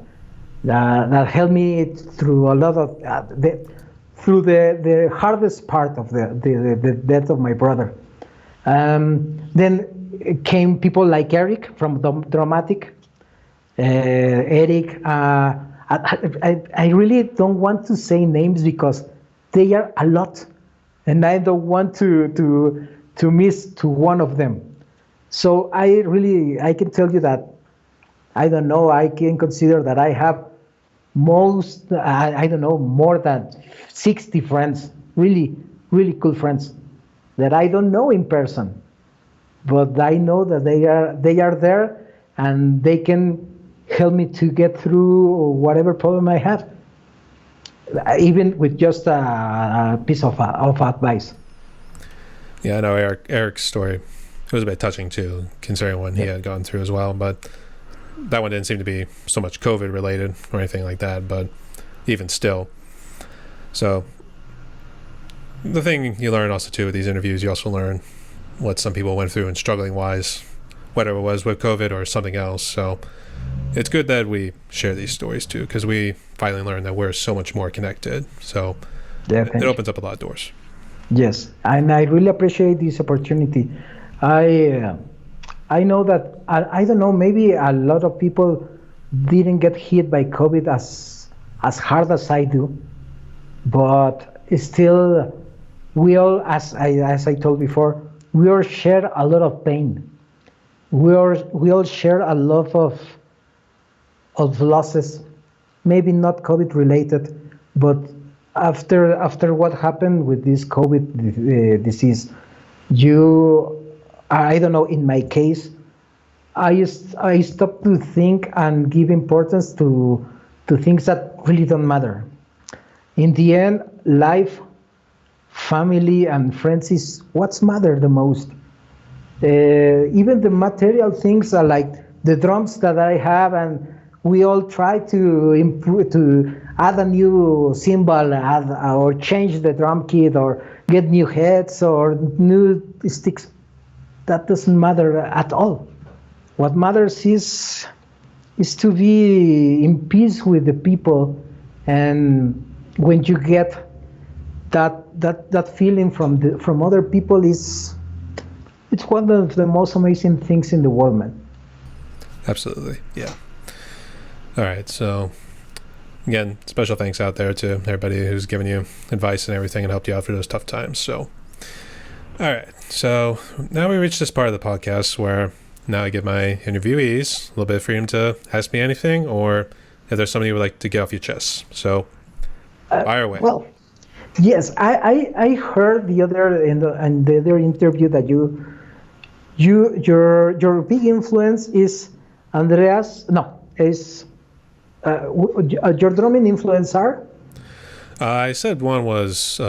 helped me through a lot of through the hardest part of the death of my brother. Then came people like Eric from Dramatic. Eric. I really don't want to say names because they are a lot, and I don't want to miss to one of them. So I can tell you that I don't know. I can consider that I have I don't know, more than 60 friends, really cool friends that I don't know in person, but I know that they are there and they can help me to get through whatever problem I have, even with just a piece of advice. Yeah, I know Eric's story. It was a bit touching too, considering what he had gone through as well, but that one didn't seem to be so much COVID related or anything like that, but even still. So the thing you learn also too with these interviews, you also learn what some people went through and struggling wise, whether it was with COVID or something else. So it's good that we share these stories too, because we finally learned that we're so much more connected. So it opens up a lot of doors. Yes, and I really appreciate this opportunity. I know that I don't know, maybe a lot of people didn't get hit by COVID as hard as I do, but still we all, as I told before, we all share a lot of pain. We all share a lot of losses, maybe not COVID related, but after what happened with this COVID disease, I don't know, in my case, I stopped to think and give importance to things that really don't matter. In the end, life, family, and friends is what's matter the most. Even the material things are like the drums that I have and we all try to improve, to add a new cymbal, or change the drum kit, or get new heads or new sticks. That doesn't matter at all. What matters is to be in peace with the people, and when you get that feeling from other people, it's one of the most amazing things in the world, man. Absolutely, yeah. All right, so again, special thanks out there to everybody who's given you advice and everything and helped you out for those tough times. So, all right, so now we reach this part of the podcast where now I give my interviewees a little bit of freedom to ask me anything, or if there's something you would like to get off your chest. So, fire away. Well, yes, I heard the other in the other interview that your big influence is Andreas. No, is your drumming influence are? I said one was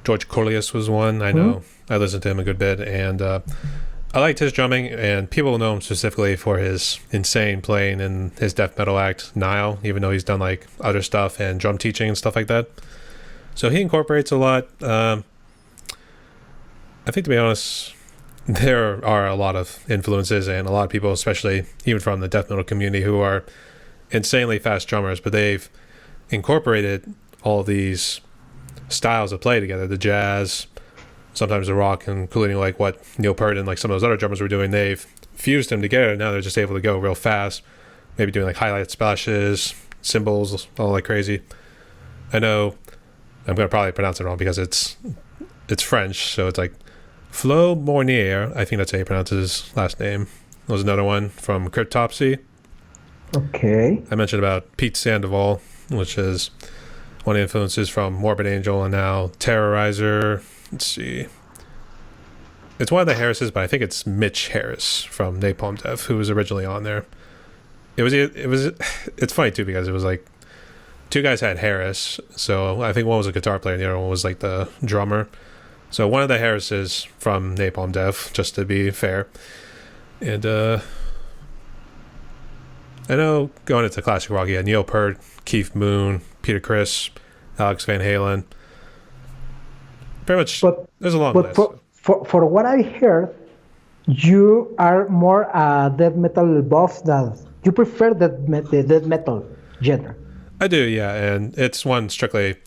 George Corliss was one. I know I listened to him a good bit, and I liked his drumming, and people know him specifically for his insane playing in his death metal act, Nile, even though he's done like other stuff and drum teaching and stuff like that. So he incorporates a lot. I think, to be honest, there are a lot of influences and a lot of people, especially even from the death metal community, who are insanely fast drummers, but they've incorporated all of these styles of play together, the jazz, sometimes the rock, including like what Neil Peart and like some of those other drummers were doing. They've fused them together, and now they're just able to go real fast, maybe doing like highlight splashes, cymbals, all like crazy. I know I'm going to probably pronounce it wrong because it's French, so it's like Flo Mornier, I think that's how you pronounce his last name. Was another one from Cryptopsy. Okay. I mentioned about Pete Sandoval, which is one of the influences from Morbid Angel and now Terrorizer. Let's see. It's one of the Harrises, but I think it's Mitch Harris from Napalm Death, who was originally on there. It's funny too because it was like two guys had Harris, so I think one was a guitar player and the other one was like the drummer. So one of the Harrises from Napalm Death, just to be fair. And I know going into classic rock, yeah, Neil Peart, Keith Moon, Peter Criss, Alex Van Halen. Pretty much, there's a long list. But for what I heard, you are more death metal buff than you prefer the death metal genre. I do, yeah, and it's one strictly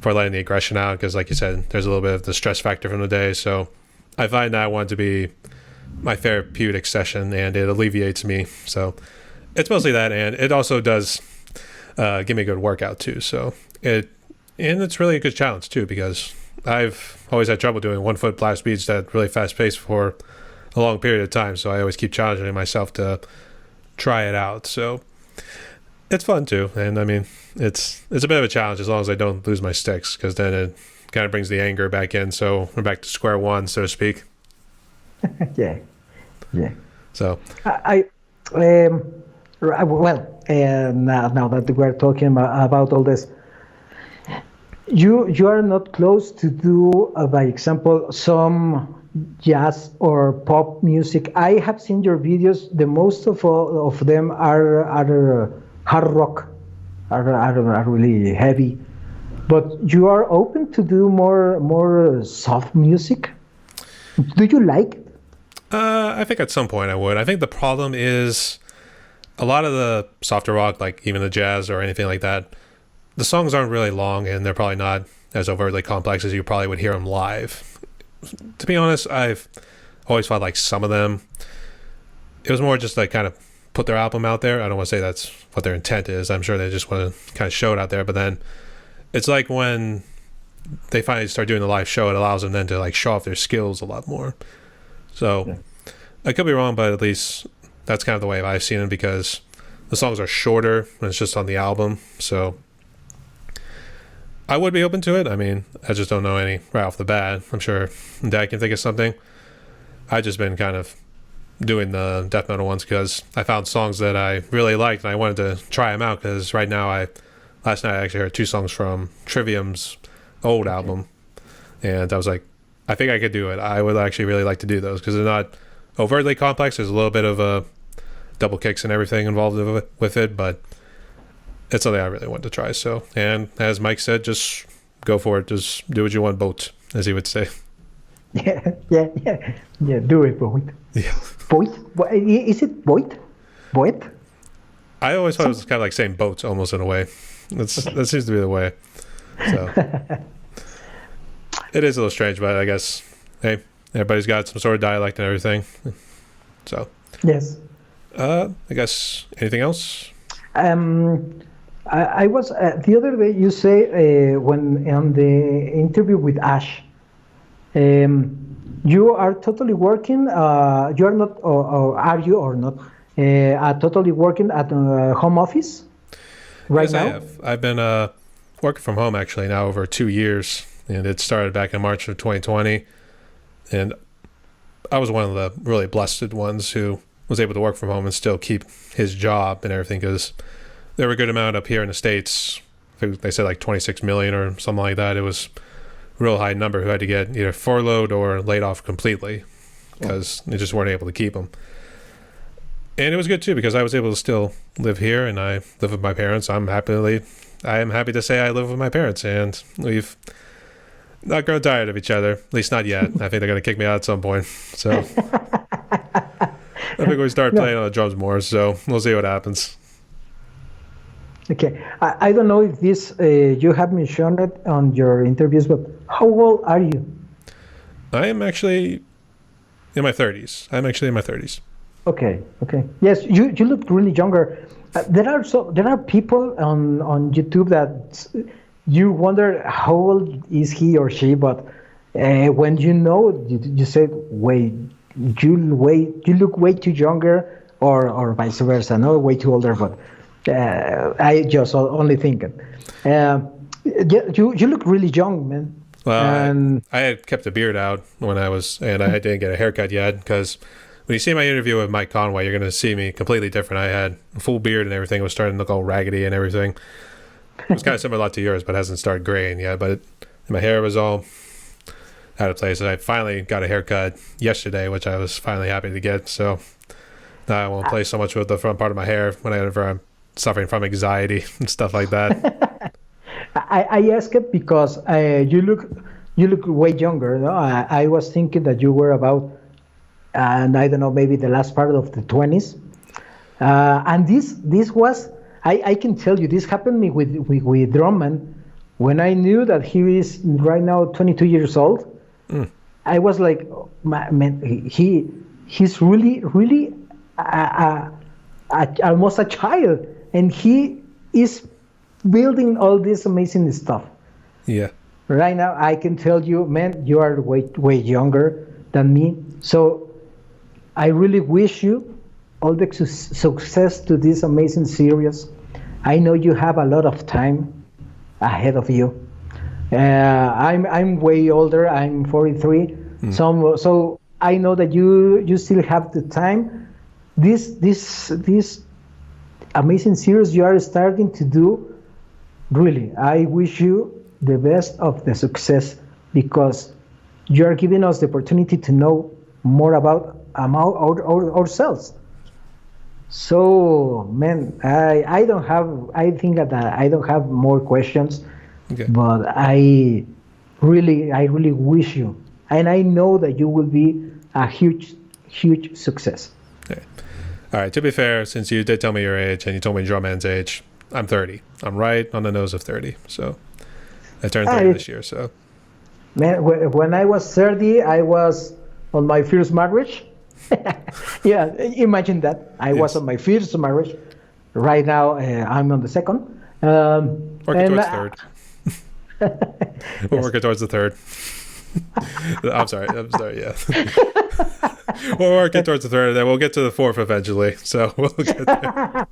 for letting the aggression out because, like you said, there's a little bit of the stress factor from the day. So I find that I want to be my therapeutic session, and it alleviates me. So it's mostly that, and it also does give me a good workout too. So it's really a good challenge too because I've always had trouble doing 1 foot blast beats at really fast pace for a long period of time. So I always keep challenging myself to try it out. So it's fun too, and I mean it's a bit of a challenge as long as I don't lose my sticks, because then it kind of brings the anger back in. So we're back to square one, so to speak. yeah. So now that we're talking about all this, you are not close to do, by example, some jazz or pop music. I have seen your videos. The most of them are hard rock, are really heavy. But you are open to do more soft music. Do you like it? I think at some point I would. I think the problem is a lot of the softer rock, like even the jazz or anything like that, the songs aren't really long and they're probably not as overtly complex as you probably would hear them live. To be honest, I've always felt like some of them, it was more just like kind of put their album out there. I don't want to say that's what their intent is. I'm sure they just want to kind of show it out there. But then it's like when they finally start doing the live show, it allows them then to like show off their skills a lot more. So yeah. I could be wrong, but at least that's kind of the way I've seen it, because the songs are shorter when it's just on the album. So I would be open to it. I mean, I just don't know any right off the bat. I'm sure Dad can think of something. I've just been kind of doing the death metal ones because I found songs that I really liked and I wanted to try them out, because right now last night I actually heard 2 songs from Trivium's old album, and I was like, I think I could do it. I would actually really like to do those because they're not overtly complex. There's a little bit of a double kicks and everything involved with it, but it's something I really want to try. So, and as Mike said, just go for it. Just do what you want, boat, as he would say. Yeah. Do it, boat. Yeah. Boat? Is it boat? Boat? I always thought it was kind of like saying boats, almost in a way. That seems to be the way. So it is a little strange, but I guess hey, everybody's got some sort of dialect and everything. So yes. I guess anything else? I was the other day. You say when on the interview with Ash, you are totally working. You are not, or are you or not? Are totally working at home office right yes, now? I have. I've been working from home actually now over 2 years, and it started back in March of 2020. And I was one of the really blessed ones who was able to work from home and still keep his job and everything, because there were a good amount up here in the States. I think they said like 26 million or something like that. It was a real high number who had to get either furloughed or laid off completely because they just weren't able to keep them. And it was good too because I was able to still live here and I live with my parents. I am happy to say I live with my parents, and we've not grown tired of each other, at least not yet. I think they're going to kick me out at some point. So I think we start playing on the drums more, so we'll see what happens. Okay, I don't know if this you have mentioned it on your interviews, but how old are you? I am actually in my 30s. Okay. Yes, you look really younger. There are people on YouTube that you wonder how old is he or she, but when you say wait, you look way too younger, or vice versa, no, way too older. But I just only thinking, you look really young, man. Well, I had kept the beard out and I didn't get a haircut yet, because when you see my interview with Mike Conway, you're going to see me completely different. I had a full beard and everything. It was starting to look all raggedy and everything. It was kind of similar to yours, but hasn't started graying yet. But my hair was all out of place. And I finally got a haircut yesterday, which I was finally happy to get. So now I won't play so much with the front part of my hair whenever I'm suffering from anxiety and stuff like that. I ask it because you look way younger. No? I was thinking that you were about, and I don't know, maybe the last part of the 20s. And this was, I can tell you, this happened to me with Drummond. When I knew that he is right now 22 years old, I was like, man, he's really almost a child, and he is building all this amazing stuff. Yeah. Right now, I can tell you, man, you are way younger than me. So I really wish you all the success to this amazing series. I know you have a lot of time ahead of you. I'm way older. I'm 43. So I know that you still have the time. This amazing series you are starting to do. Really, I wish you the best of the success, because you are giving us the opportunity to know more about ourselves. So, man, I think that I don't have more questions, but I really wish you, and I know that you will be a huge success. Okay. All right. To be fair, since you did tell me your age and you told me Drumman's age, I'm 30. I'm right on the nose of 30. So I turned 30 this year. So, man, when I was 30, I was on my first marriage. Yeah, imagine that. I was on my first marriage. Right now, I'm on the second. Working towards third. We're working towards the third. I'm sorry. Yeah. We're working towards the third, and then we'll get to the fourth eventually. So we'll get there.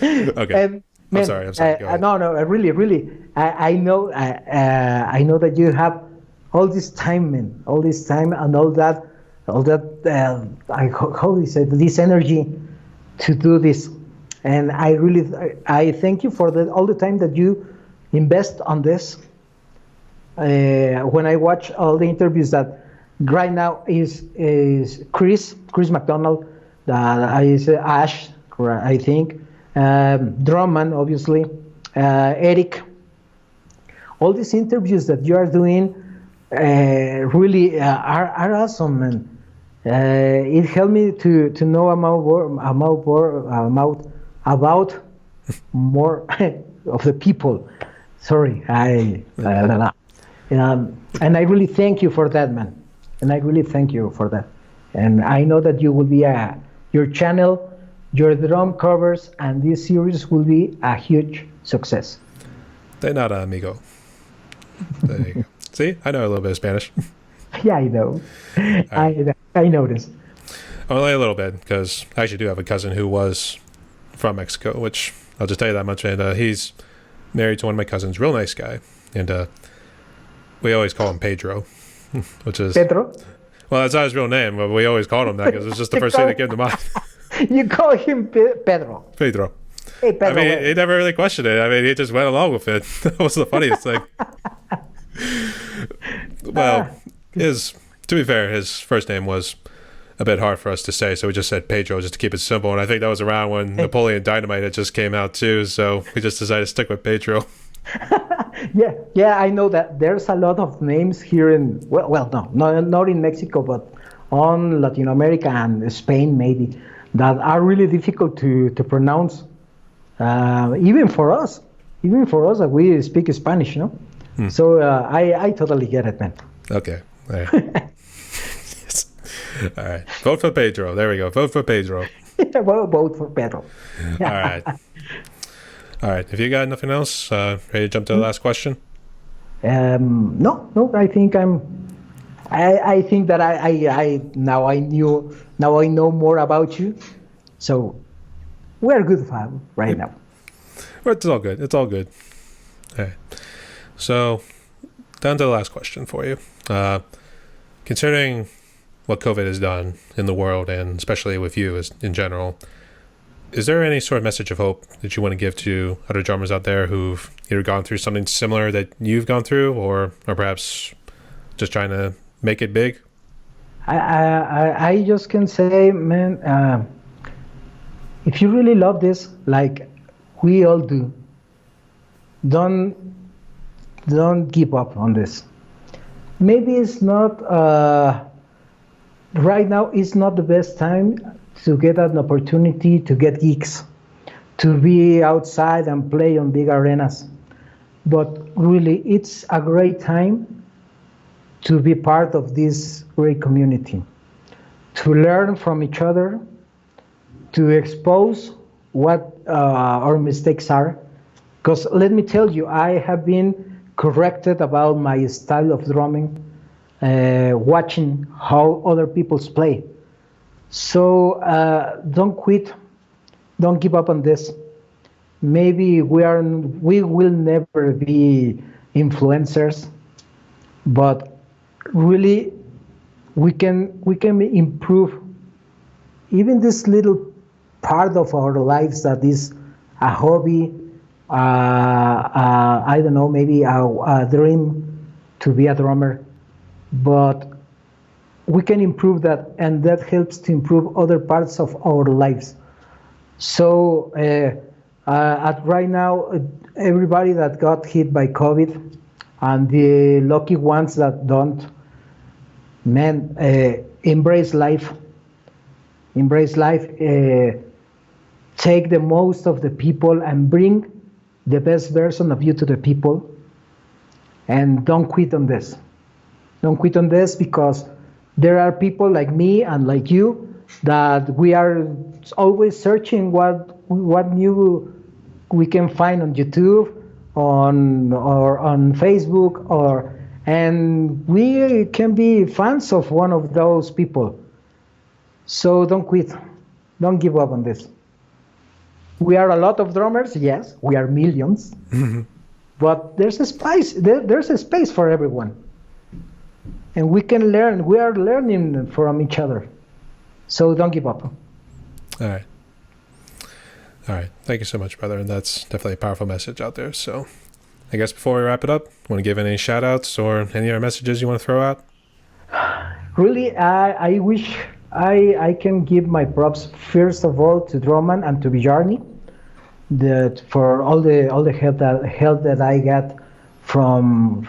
Okay. I'm sorry. Go ahead. No. Really. I know that you have all this time, man. All this time and all that. How do you say, this energy to do this, and I thank you for all the time that you invest on this. When I watch all the interviews that right now is Chris McDonald, I say Ash, I think, Drummond, obviously, Eric. All these interviews that you are doing really are awesome, and it helped me to know about more of the people. Sorry, and I really thank you for that, man. And I really thank you for that. And I know that you will be your channel, your drum covers, and this series will be a huge success. De nada, amigo. There you go. See, I know a little bit of Spanish. Yeah, I know. Right. I noticed. Only a little bit, because I actually do have a cousin who was from Mexico, which I'll just tell you that much. And he's married to one of my cousins, real nice guy. And we always call him Pedro, which is... Pedro? Well, that's not his real name, but we always called him that because it's just the first thing that came to mind. You call him Pedro. Pedro. Hey, Pedro. I mean, he never really questioned it. I mean, he just went along with it. That was the funniest thing. Well, to be fair, his first name was a bit hard for us to say, so we just said Pedro just to keep it simple. And I think that was around when Napoleon Dynamite had just came out too, so we just decided to stick with Pedro. Yeah, I know that there's a lot of names here in not in Mexico, but on Latin America and Spain maybe, that are really difficult to pronounce, even for us that we speak Spanish, no? So I totally get it, man. Okay. All right. Yes. All right. Vote for Pedro. There we go. Vote for Pedro. Vote for Pedro. All right. All right. If you got nothing else, ready to jump to the last question? No. I think I think that I now I know more about you, so we're good fam right now. Well, it's all good. It's all good. All right. So, down to the last question for you. Considering what COVID has done in the world, and especially with you in general, is there any sort of message of hope that you want to give to other drummers out there who've either gone through something similar that you've gone through, or perhaps just trying to make it big? I just can say, man, if you really love this, like we all do, don't give up on this. Maybe it's not right now. It's not the best time to get an opportunity to get gigs, to be outside and play on big arenas. But really, it's a great time to be part of this great community, to learn from each other, to expose what our mistakes are. Because let me tell you, I have been corrected about my style of drumming, watching how other people's play. So don't quit, don't give up on this. Maybe we will never be influencers, but really we can improve even this little part of our lives that is a hobby. I don't know, maybe a dream to be a drummer, but we can improve that, and that helps to improve other parts of our lives. So at right now, everybody that got hit by COVID, and the lucky ones that don't, man, embrace life. Embrace life. Take the most of the people and bring the best version of you to the people, and don't quit on this. Don't quit on this, because there are people like me and like you that we are always searching what new we can find on YouTube, on Facebook, and we can be fans of one of those people. So don't quit. Don't give up on this. We are a lot of drummers, yes, we are millions, but there's a space. There's a space for everyone, and we can learn. We are learning from each other, so don't give up. All right. Thank you so much, brother. And that's definitely a powerful message out there. So, I guess before we wrap it up, want to give any shout outs or any other messages you want to throw out? Really, I wish I can give my props first of all to Drummond and to Bjarni, that for all the help that I got from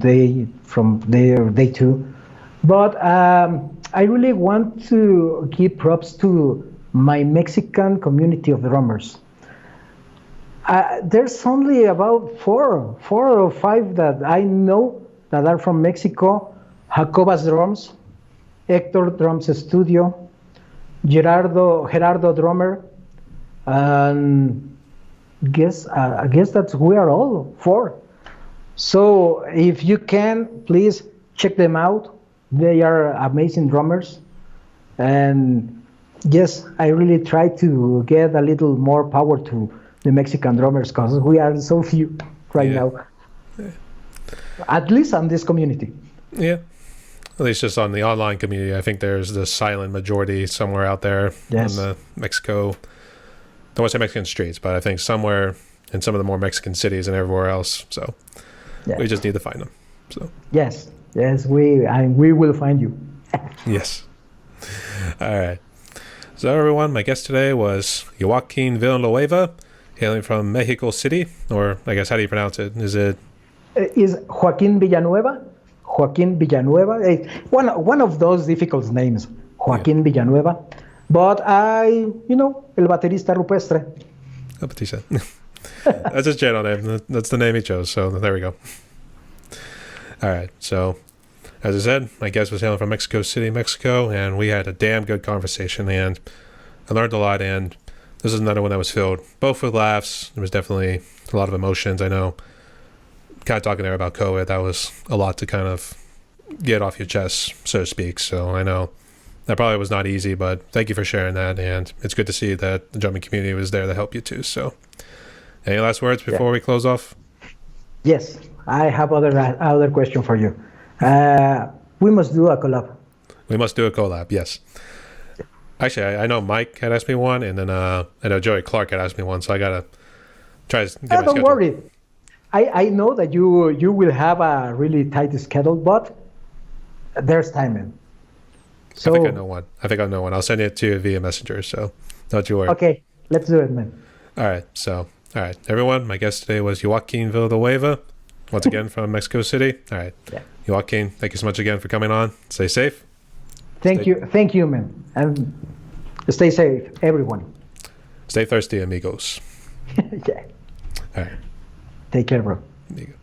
their day two. But I really want to give props to my Mexican community of drummers. There's only about four or five that I know that are from Mexico. Jacobas Drums, Hector Drums Studio, Gerardo Drummer, and I guess that's we are all four. So if you can, please check them out. They are amazing drummers, and yes, I really try to get a little more power to the Mexican drummers because we are so few right now. Yeah. At least on this community. Yeah. At least just on the online community, I think there's the silent majority somewhere out there in the Mexico. Don't want to say Mexican streets, but I think somewhere in some of the more Mexican cities and everywhere else. So we just need to find them. So yes, we will find you. Yes. All right. So everyone, my guest today was Joaquin Villanueva, hailing from Mexico City, or I guess how do you pronounce it? Is Joaquin Villanueva? Joaquin Villanueva, one of those difficult names, Joaquin Villanueva. But el Baterista Rupestre. Oh, Baterista. That's his channel name. That's the name he chose. So there we go. All right. So, as I said, my guest was hailing from Mexico City, Mexico, and we had a damn good conversation, and I learned a lot. And this is another one that was filled both with laughs. There was definitely a lot of emotions. I know. Kind of talking there about COVID, that was a lot to kind of get off your chest, so to speak. So I know that probably was not easy, but thank you for sharing that. And it's good to see that the drumming community was there to help you too. So any last words before we close off? Yes, I have other question for you. We must do a collab. We must do a collab, yes. Actually, I know Mike had asked me one, and then I know Joey Clark had asked me one, so I got to try to get my don't worry. I know that you will have a really tight schedule, but there's time, man. So, I think I know one. I'll send it to you via Messenger, so don't you worry. Okay, let's do it, man. All right, everyone. My guest today was Joaquin Villanueva, once again from Mexico City. All right, Joaquin, thank you so much again for coming on. Stay safe. Thank you, man, and stay safe, everyone. Stay thirsty, amigos. Yeah. All right. Take care, bro. There you go.